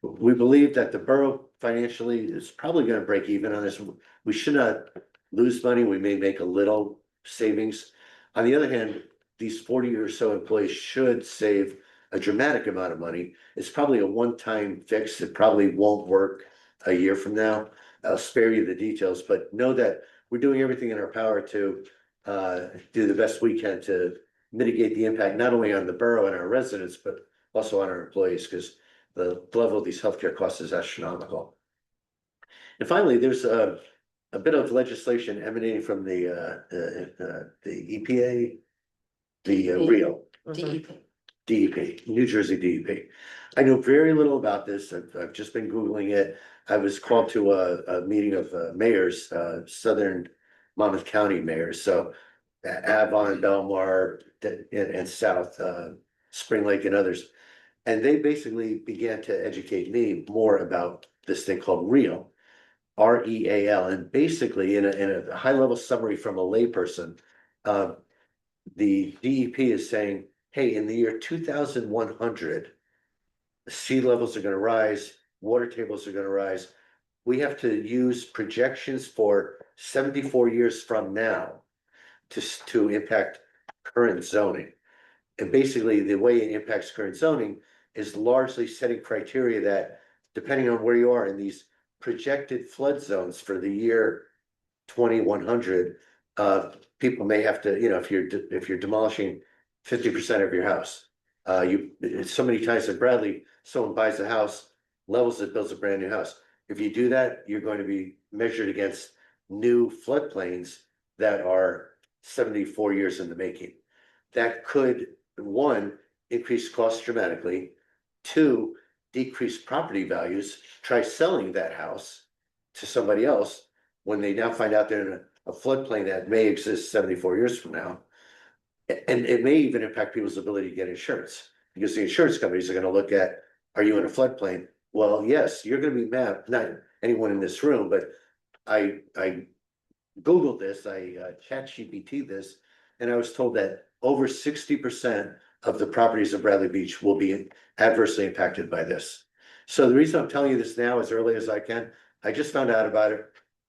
D: We believe that the borough financially is probably going to break even on this. We should not lose money. We may make a little savings. On the other hand, these 40 or so employees should save a dramatic amount of money. It's probably a one-time fix. It probably won't work a year from now. I'll spare you the details, but know that we're doing everything in our power to do the best we can to mitigate the impact, not only on the borough and our residents, but also on our employees, because the level of these healthcare costs is astronomical. And finally, there's a bit of legislation emanating from the EPA, the RIO.
E: DEP.
D: DEP, New Jersey DEP. I know very little about this. I've just been Googling it. I was called to a meeting of mayors, Southern Monmouth County mayors, so Avon, Belmar, and South, Spring Lake and others. And they basically began to educate me more about this thing called REAL, REAL, and basically in a high level summary from a layperson, the DEP is saying, hey, in the year 2100, sea levels are gonna rise, water tables are gonna rise. We have to use projections for 74 years from now to impact current zoning. And basically, the way it impacts current zoning is largely setting criteria that, depending on where you are in these projected flood zones for the year 2100, people may have to, you know, if you're demolishing 50% of your house, it's so many times in Bradley, someone buys a house, levels it, builds a brand new house. If you do that, you're going to be measured against new floodplains that are 74 years in the making. That could, one, increase costs dramatically, two, decrease property values. Try selling that house to somebody else when they now find out they're in a floodplain that may exist 74 years from now. And it may even impact people's ability to get insurance, because the insurance companies are gonna look at, are you in a floodplain? Well, yes, you're gonna be mad, not anyone in this room, but I Googled this, I ChatGPT this, and I was told that over 60% of the properties in Bradley Beach will be adversely impacted by this. So the reason I'm telling you this now as early as I can, I just found out about it,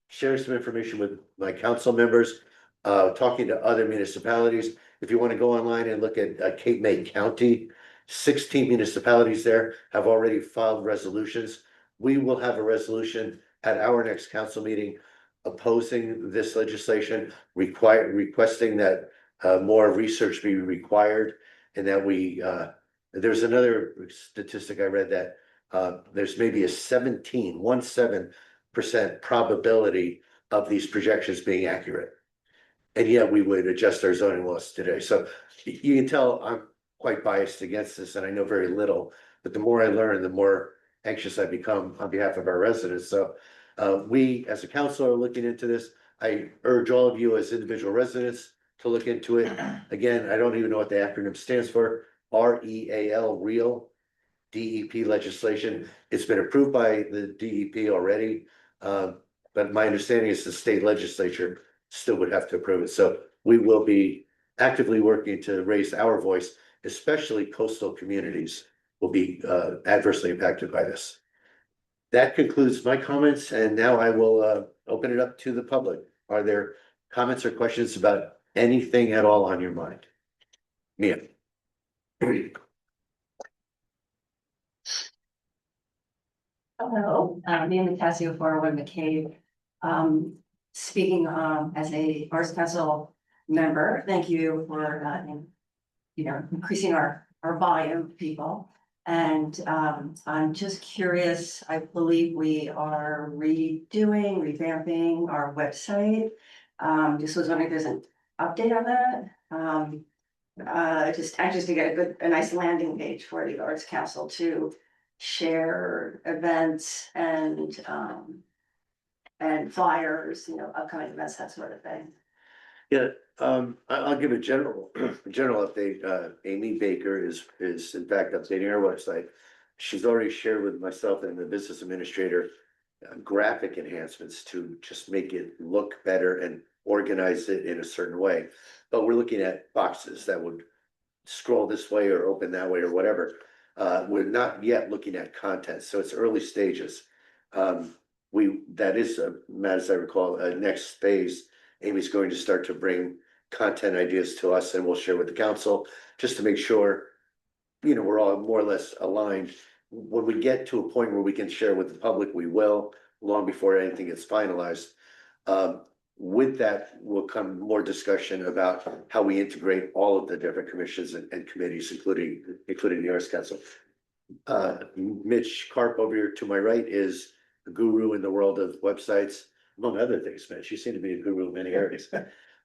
D: sharing some information with my council members, talking to other municipalities. If you want to go online and look at Cape May County, 16 municipalities there have already filed resolutions. We will have a resolution at our next council meeting opposing this legislation, requesting that more research be required, and that we, there's another statistic I read that there's maybe a 17% probability of these projections being accurate. And yet we would adjust our zoning laws today. So you can tell I'm quite biased against this, and I know very little, but the more I learn, the more anxious I become on behalf of our residents. So we, as a council, are looking into this. I urge all of you as individual residents to look into it. Again, I don't even know what the acronym stands for. REAL, REAL, DEP legislation. It's been approved by the DEP already. But my understanding is the state legislature still would have to approve it. So we will be actively working to raise our voice, especially coastal communities will be adversely impacted by this. That concludes my comments, and now I will open it up to the public. Are there comments or questions about anything at all on your mind? Mia.
O: Hello, Mia Matasio, 401 McCabe. Speaking as a Arts Council member, thank you for increasing our volume of people. And I'm just curious, I believe we are revamping our website. Just was wondering if there's an update on that. Just anxious to get a nice landing page for the Arts Council to share events and flyers, upcoming events, that sort of thing.
D: Yeah, I'll give a general update. Amy Baker is in fact updating our website. She's already shared with myself and the business administrator graphic enhancements to just make it look better and organize it in a certain way. But we're looking at boxes that would scroll this way or open that way or whatever. We're not yet looking at content, so it's early stages. That is, Matt, as I recall, next phase. Amy's going to start to bring content ideas to us, and we'll share with the council just to make sure, we're all more or less aligned. When we get to a point where we can share with the public, we will, long before anything gets finalized. With that will come more discussion about how we integrate all of the different commissions and committees, including the Arts Council. Mitch Karp over here to my right is a guru in the world of websites, among other things, Mitch. You seem to be a guru in many areas.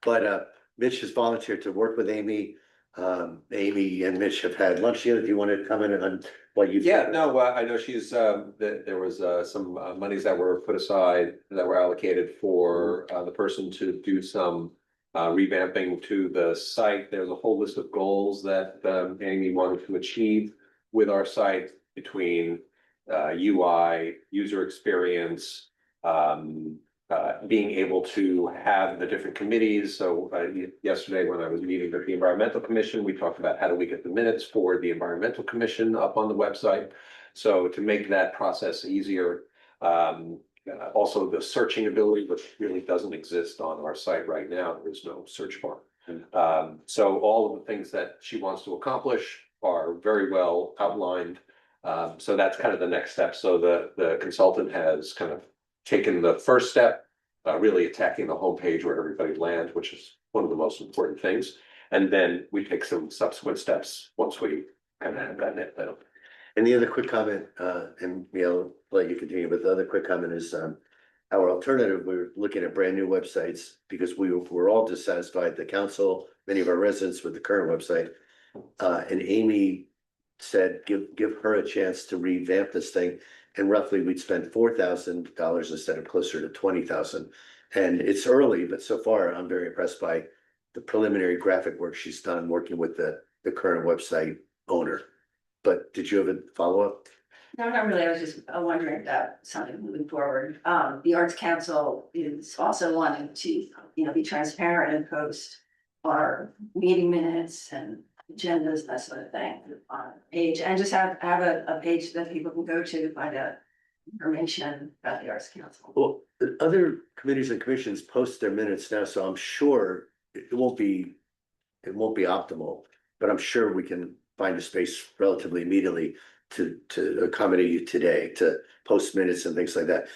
D: But Mitch has volunteered to work with Amy Amy and Mitch have had lunch together. Do you want to comment on what you?
A: Yeah, no, I know she's, there was, some monies that were put aside that were allocated for, the person to do some. Revamping to the site. There's a whole list of goals that, Amy wanted to achieve with our site between, UI, user experience. Being able to have the different committees. So, yesterday when I was meeting with the Environmental Commission, we talked about how do we get the minutes for the Environmental Commission up on the website. So to make that process easier, also the searching ability, which really doesn't exist on our site right now. There's no search bar. So all of the things that she wants to accomplish are very well outlined. So that's kind of the next step. So the consultant has kind of taken the first step, really attacking the homepage where everybody lands, which is one of the most important things. And then we take some subsequent steps once we kind of have that net down.
D: And the other quick comment, and let you continue, but the other quick comment is, our alternative, we're looking at brand new websites because we're all dissatisfied, the council, many of our residents with the current website. And Amy said, give her a chance to revamp this thing. And roughly we'd spend $4,000 instead of closer to 20,000. And it's early, but so far I'm very impressed by the preliminary graphic work she's done working with the current website owner. But did you have a follow-up?
O: No, not really. I was just wondering about something moving forward. The Arts Council is also wanting to, be transparent and post our meeting minutes and agendas, that sort of thing on a page, and just have a page that people can go to find out information about the Arts Council.
D: Well, the other committees and commissions post their minutes now, so I'm sure it won't be optimal, but I'm sure we can find a space relatively immediately to accommodate you today, to post minutes and things like that.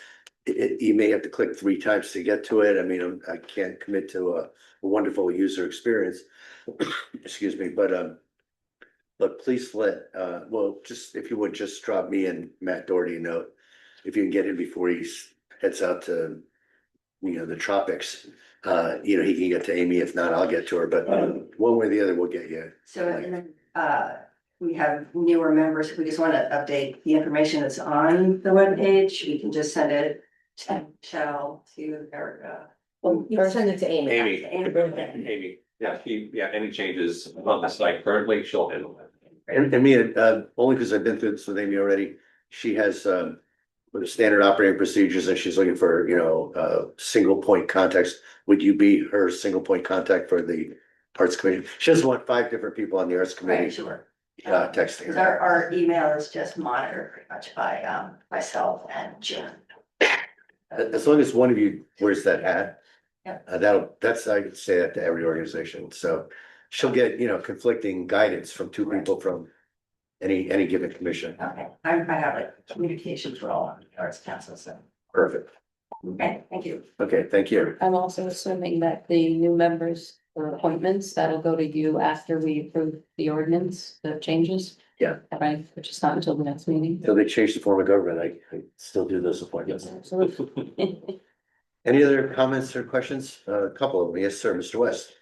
D: You may have to click 3 times to get to it. I mean, I can't commit to a wonderful user experience. Excuse me, but please just if you would just drop me and Matt Doherty a note. If you can get him before he heads out to, the tropics, he can get to Amy. If not, I'll get to her, but one way or the other, we'll get you.
O: So, and then, we have newer members. If we just want to update the information that's on the webpage, we can just send it to Michelle, to Erica.
H: Well, you send it to Amy.
A: Amy, yeah, any changes on the site currently, she'll handle that.
D: And me, only because I've been through this with Amy already, she has standard operating procedures and she's looking for, single point contacts. Would you be her single point contact for the Arts Committee? She doesn't want 5 different people on the Arts Committee.
O: Right, sure.
D: Texting
O: Because
D: her.
O: our email is just monitored pretty much by myself and Jim.
D: As long as one of you wears that hat.
O: Yeah.
D: I could say that to every organization, so she'll get, conflicting guidance from 2 people from any given commission.
O: Okay, I have a communications role on the Arts Council, so,
D: Perfect.
O: okay, thank you.
D: Okay, thank you.
E: I'm also assuming that the new members or appointments, that'll go to you after we approve the ordinance, the changes.
D: Yeah.
E: Right, which is not until the next meeting.
D: Till they change the form of government, I still do those appointments.
E: Absolutely.
D: Any other comments or questions? A couple of them. Yes, sir, Mr. West.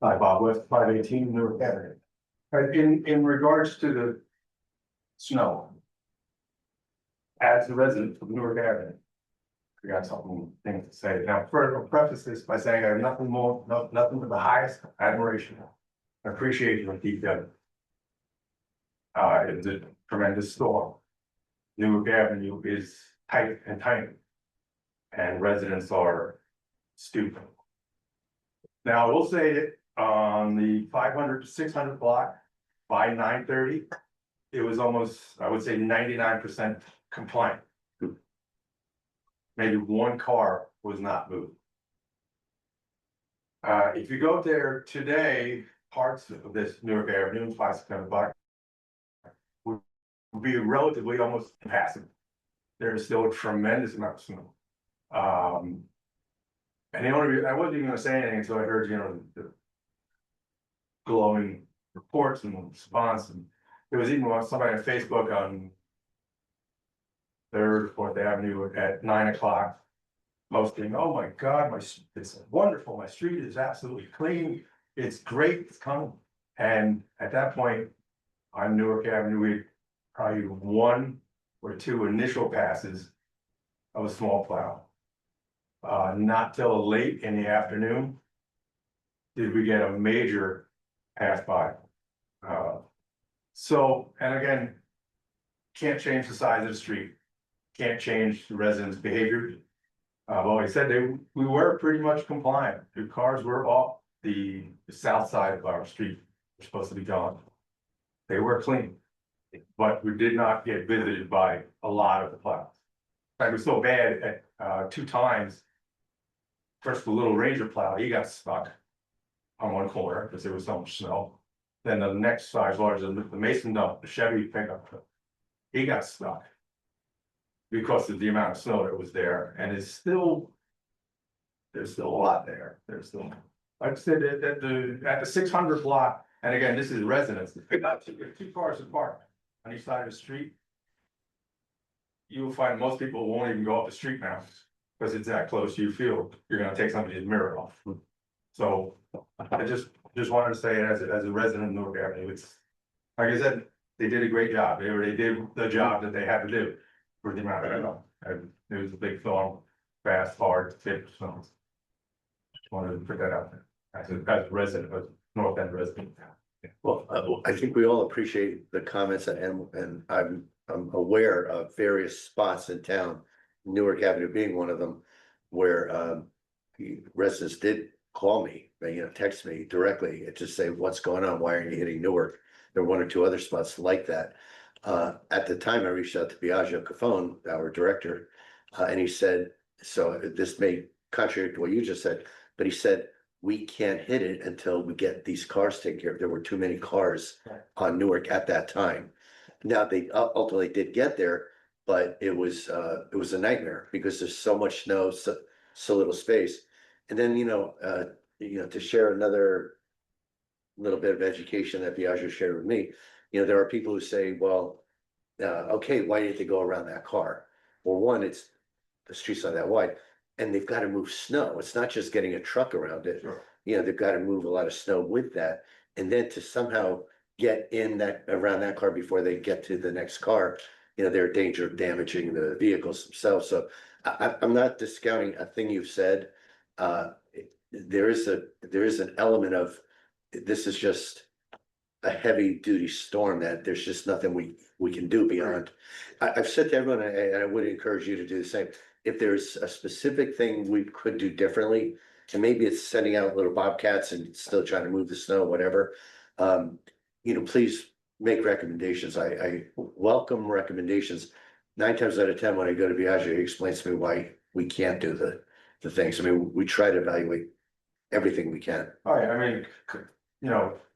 P: Hi, Bob West, 518 Newark Avenue. In regards to the snow, as a resident of Newark Avenue, I got things to say. Now, first, I'll preface this by saying I have nothing but the highest admiration and appreciation of DPW. It's a tremendous storm. Newark Avenue is tight and tiny, and residents are stupid. Now, I will say that on the 500 to 600 block by 9:30, it was almost, I would say 99% compliant. Maybe one car was not moved. If you go there today, parts of this Newark Avenue, 5-7 block, would be relatively almost impassable. There is still a tremendous amount of snow. And the only reason I wasn't even gonna say anything until I heard, the glowing reports and response, and there was even somebody on Facebook on 3rd, 4th Avenue at 9 o'clock. posting, oh my God, it's wonderful, my street is absolutely clean, it's great, it's coming. And at that point, on Newark Avenue, we had probably 1 or 2 initial passes of a small plow. Not till late in the afternoon did we get a major pass by. So, and again, can't change the size of the street, can't change the residents' behavior. Well, he said we were pretty much compliant. The cars were off the south side of our street. We're supposed to be gone. They were clean, but we did not get visited by a lot of the plows. In fact, it was so bad at 2 times. First, the little Ranger plow, he got stuck on one corner because there was so much snow. Then the next size larger, the Mason dump, the Chevy pickup, he got stuck because of the amount of snow that was there, and there's still a lot there. There's still, like I said, at the 600 block, and again, this is residents. They got 2 cars parked on each side of the street. You will find most people won't even go up the street now because it's that close. You feel you're going to take somebody's mirror off. So I just wanted to say it as a resident of Newark Avenue. It's like I said, they did a great job. They did the job that they had to do for the amount of snow. And it was a big storm, fast, hard, thick snow. Just wanted to put that out there as a resident of North End resident.
D: Well, I think we all appreciate the comments and I'm aware of various spots in town, Newark Avenue being one of them, where the residents did call me, text me directly and just say, what's going on? Why are you hitting Newark? There were 1 or 2 other spots like that. At the time, I reached out to Biagio Cafone, our director, and he said, so this may contradict what you just said, but he said, we can't hit it until we get these cars taken care of. There were too many cars on Newark at that time. Now, they ultimately did get there, but it was a nightmare because there's so much snow, so little space. And then, to share another little bit of education that Biagio shared with me, there are people who say, well, okay, why didn't they go around that car? Well, one, it's the street's not that wide, and they've got to move snow. It's not just getting a truck around it.
P: Sure.
D: They've got to move a lot of snow with that, and then to somehow get around that car before they get to the next car, they're in danger of damaging the vehicles themselves. So I'm not discounting a thing you've said. There is an element of this is just a heavy duty storm that there's just nothing we can do beyond. I've said to everyone, and I would encourage you to do the same. If there's a specific thing we could do differently, and maybe it's sending out little bobcats and still trying to move the snow, whatever. Please make recommendations. I welcome recommendations. 9 times out of 10, when I go to Biagio, he explains to me why we can't do the things. I mean, we try to evaluate everything we can.
P: Oh, yeah, I mean,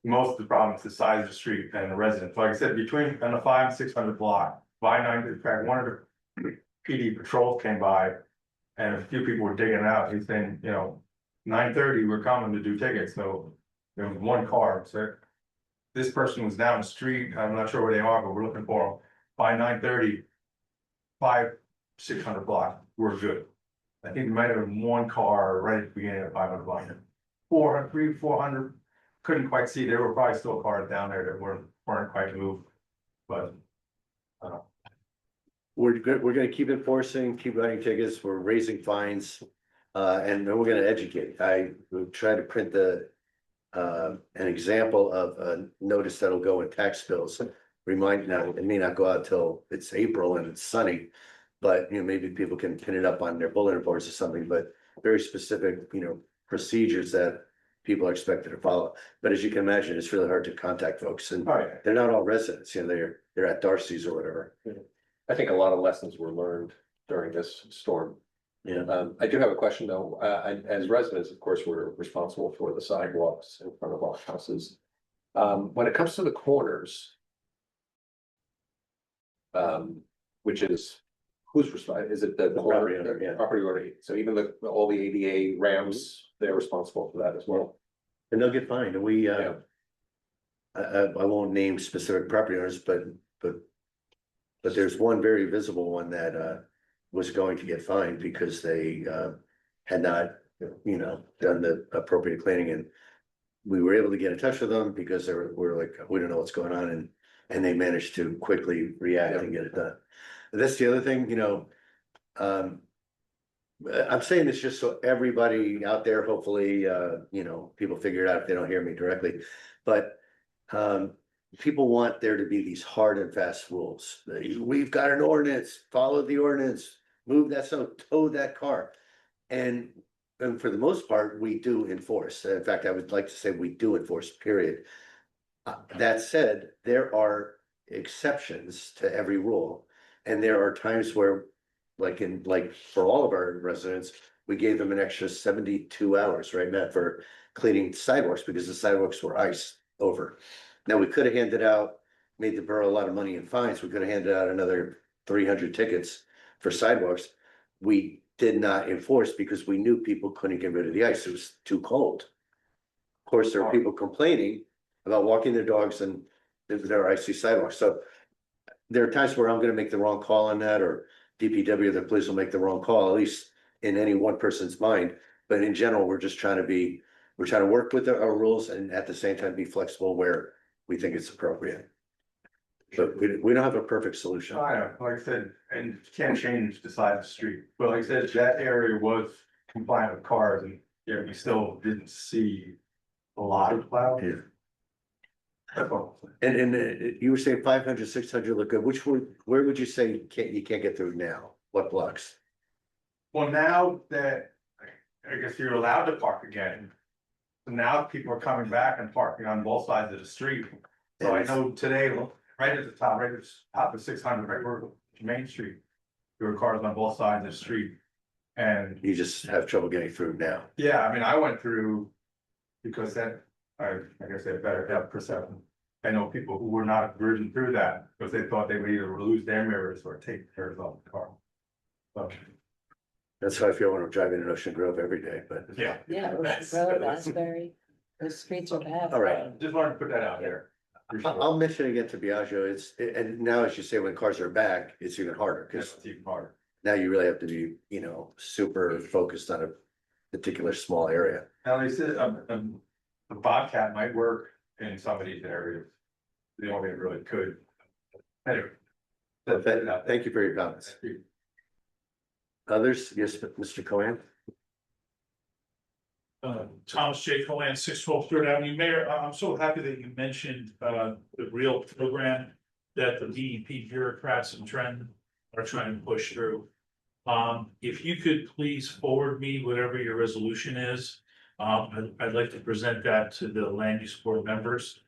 P: most of the problem is the size of the street and the residents. Like I said, between on the 500 and 600 block, by 9, in fact, one of the PD patrols came by and a few people were digging out. He's saying, 9:30, we're coming to do tickets. So there was 1 car. So this person was down the street. I'm not sure where they are, but we're looking for them. By 9:30, 600 block, we're good. I think there might have been 1 car right at the beginning of 500 block. 400, couldn't quite see. There were probably still cars down there that weren't quite moved, but.
D: We're good. We're gonna keep enforcing, keep writing tickets. We're raising fines. And then we're gonna educate. I will try to print an example of a notice that'll go in tax bills. Remind now, it may not go out till it's April and it's sunny. But maybe people can pin it up on their bulletin boards or something, but very specific, procedures that people are expected to follow. But as you can imagine, it's really hard to contact folks, and they're not all residents, they're at Darcy's or whatever.
A: I think a lot of lessons were learned during this storm.
D: Yeah.
A: I do have a question though. As residents, of course, we're responsible for the sidewalks in front of our houses. When it comes to the corners, which is who's responsible? Is it the
D: property owner? Yeah.
A: Property owner. So even all the ADA ramps, they're responsible for that as well.
D: And they'll get fined. And we, I won't name specific property owners, but there's one very visible one that was going to get fined because they had not, done the appropriate cleaning, and we were able to get in touch with them because we're like, we don't know what's going on, and they managed to quickly react and get it done. That's the other thing, I'm saying this just so everybody out there, hopefully, people figure it out if they don't hear me directly, but people want there to be these hard and fast rules. We've got an ordinance, follow the ordinance, move that, so tow that car. And for the most part, we do enforce. In fact, I would like to say we do enforce, period. That said, there are exceptions to every rule. And there are times where, like for all of our residents, we gave them an extra 72 hours, right, Matt, for cleaning sidewalks because the sidewalks were ice over. Now, we could have handed out, made the borough a lot of money in fines. We could have handed out another 300 tickets for sidewalks. We did not enforce because we knew people couldn't get rid of the ice. It was too cold. Of course, there are people complaining about walking their dogs and their icy sidewalks. So there are times where I'm gonna make the wrong call on that, or DPW, the police will make the wrong call, at least in any one person's mind. But in general, we're trying to work with our rules and at the same time be flexible where we think it's appropriate. But we don't have a perfect solution.
P: I know, like I said, and you can't change the side of the street, but like I said, that area was compliant with cars and we still didn't see a lot of plow.
D: Yeah. And you were saying 500, 600 look good. Where would you say you can't get through now? What blocks?
P: Well, now that I guess you're allowed to park again. So now people are coming back and parking on both sides of the street. So I know today, right at the top, right at the top of 600, right where Main Street. There were cars on both sides of the street. And
D: You just have trouble getting through now.
P: yeah, I mean, I went through. Because that, like I said, better depth perception. I know people who were not virgin through that because they thought they would either lose their mirrors or take mirrors off the car. So,
D: That's how I feel when I'm driving in Ocean Grove every day, but.
P: yeah.
E: Yeah,
P: That's-
E: Road, Asbury, those streets are bad.
D: All right.
P: Just wanted to put that out there. for sure.
D: I'll mention again to Biagio, and now as you say, when cars are back, it's even harder, because
P: It's even harder.
D: now you really have to be, super focused on a particular small area.
P: Now, they said, the Bobcat might work in some of these areas. The only it really could. Anyway. That's it.
D: Thank you for your comments. Others? Yes, Mr. Cohen?
L: Thomas J. Colan, 612 Third Avenue. Mayor, I'm so happy that you mentioned the real program that the DEP bureaucrats in Trenton are trying to push through. If you could please forward me whatever your resolution is, I'd like to present that to the land use board members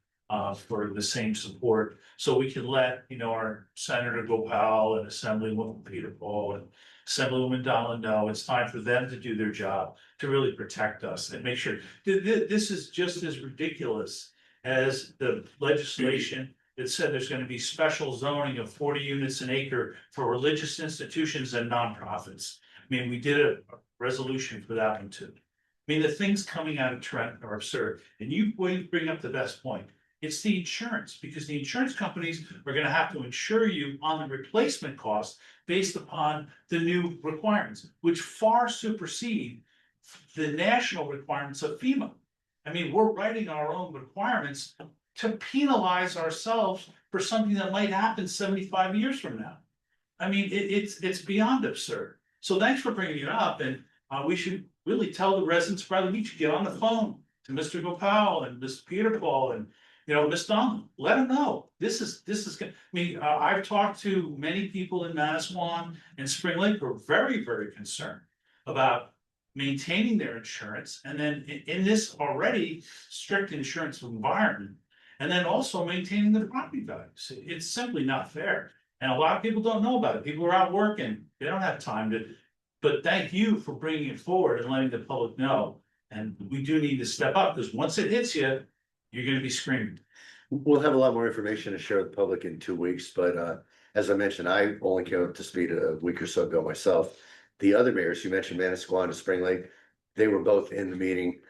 L: for the same support. So we can let, our Senator Gopal and Assemblywoman Peter Paul and Assemblywoman Donlin know it's time for them to do their job, to really protect us and make sure. This is just as ridiculous as the legislation that said there's gonna be special zoning of 40 units an acre for religious institutions and nonprofits. I mean, we did a resolution for that one too. I mean, the things coming out of Trent are absurd, and you bring up the best point. It's the insurance, because the insurance companies are gonna have to insure you on the replacement cost based upon the new requirements, which far supersede the national requirements of FEMA. I mean, we're writing our own requirements to penalize ourselves for something that might happen 75 years from now. I mean, it's beyond absurd. So thanks for bringing it up, and we should really tell the residents of Bradley Beach, get on the phone to Mr. Gopal and Mr. Peter Paul and, Ms. Donlin, let them know. This is, I've talked to many people in Manasquan and Spring Lake who are very, very concerned about maintaining their insurance, and then in this already strict insurance environment, and then also maintaining the property values. It's simply not fair. And a lot of people don't know about it. People are out working. They don't have time to, but thank you for bringing it forward and letting the public know. And we do need to step up, because once it hits you, you're gonna be screaming.
D: We'll have a lot more information to share with the public in 2 weeks, but as I mentioned, I only came up to speed a week or so ago myself. The other mayors, you mentioned Manasquan and Spring Lake, they were both in the meeting,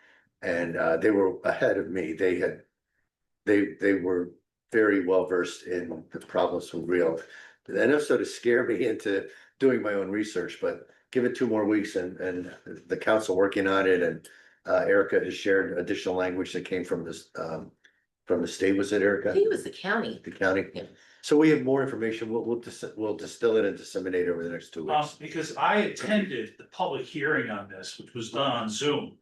D: and they were ahead of me. They were very well versed in the problems with real. Enough so to scare me into doing my own research, but give it 2 more weeks and the council working on it and Erica has shared additional language that came from this, from the state, was it
H: I
D: Erica?
H: think it was the county.
D: The county?
H: Yeah.
D: So we have more information, we'll distill it and disseminate over the next 2 weeks.
L: Because I attended the public hearing on this, which was done on Zoom.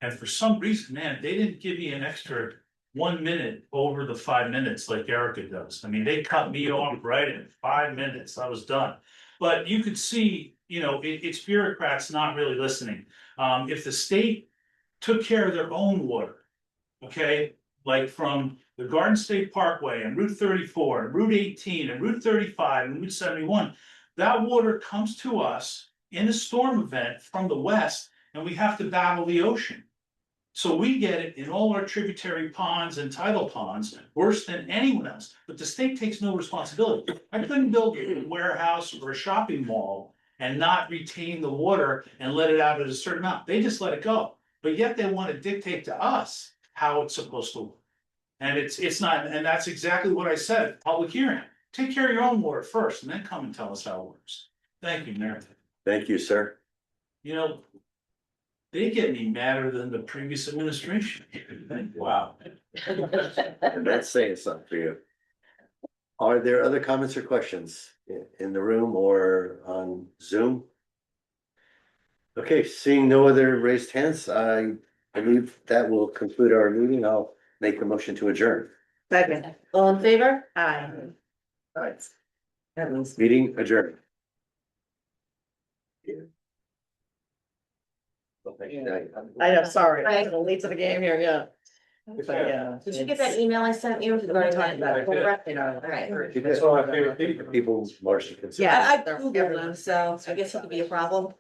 L: And for some reason, man, they didn't give me an extra 1 minute over the 5 minutes like Erica does. I mean, they cut me off right in 5 minutes. I was done. But you could see, you know, it's bureaucrats not really listening. If the state took care of their own water, okay, like from the Garden State Parkway and Route 34 and Route 18 and Route 35 and Route 71, that water comes to us in a storm event from the west, and we have to battle the ocean. So we get it in all our tributary ponds and tidal ponds, worse than anyone else, but the state takes no responsibility. I couldn't build a warehouse or a shopping mall and not retain the water and let it out at a certain amount. They just let it go. But yet they want to dictate to us how it's supposed to work. And it's not, and that's exactly what I said, at the public hearing. Take care of your own water first and then come and tell us how it works. Thank you, Mayor.
D: Thank you, sir.
L: You know, they get me madder than the previous administration. Wow.
D: And that's saying something for you. Are there other comments or questions in the room or on Zoom? Okay, seeing no other raised hands, I believe that will conclude our meeting. I'll make the motion to adjourn.
B: Second.
H: All in favor?
B: Aye. Alright. That means.
D: Meeting adjourned.
B: I know, sorry, I'm gonna lead to the game here, yeah. But, yeah.
H: Did you get that email I sent you regarding that?
B: You know,
H: All right.
M: That's one of my favorite people.
D: People, Marcia. can say.
H: Yeah, I Googled them, so I guess it could be a problem.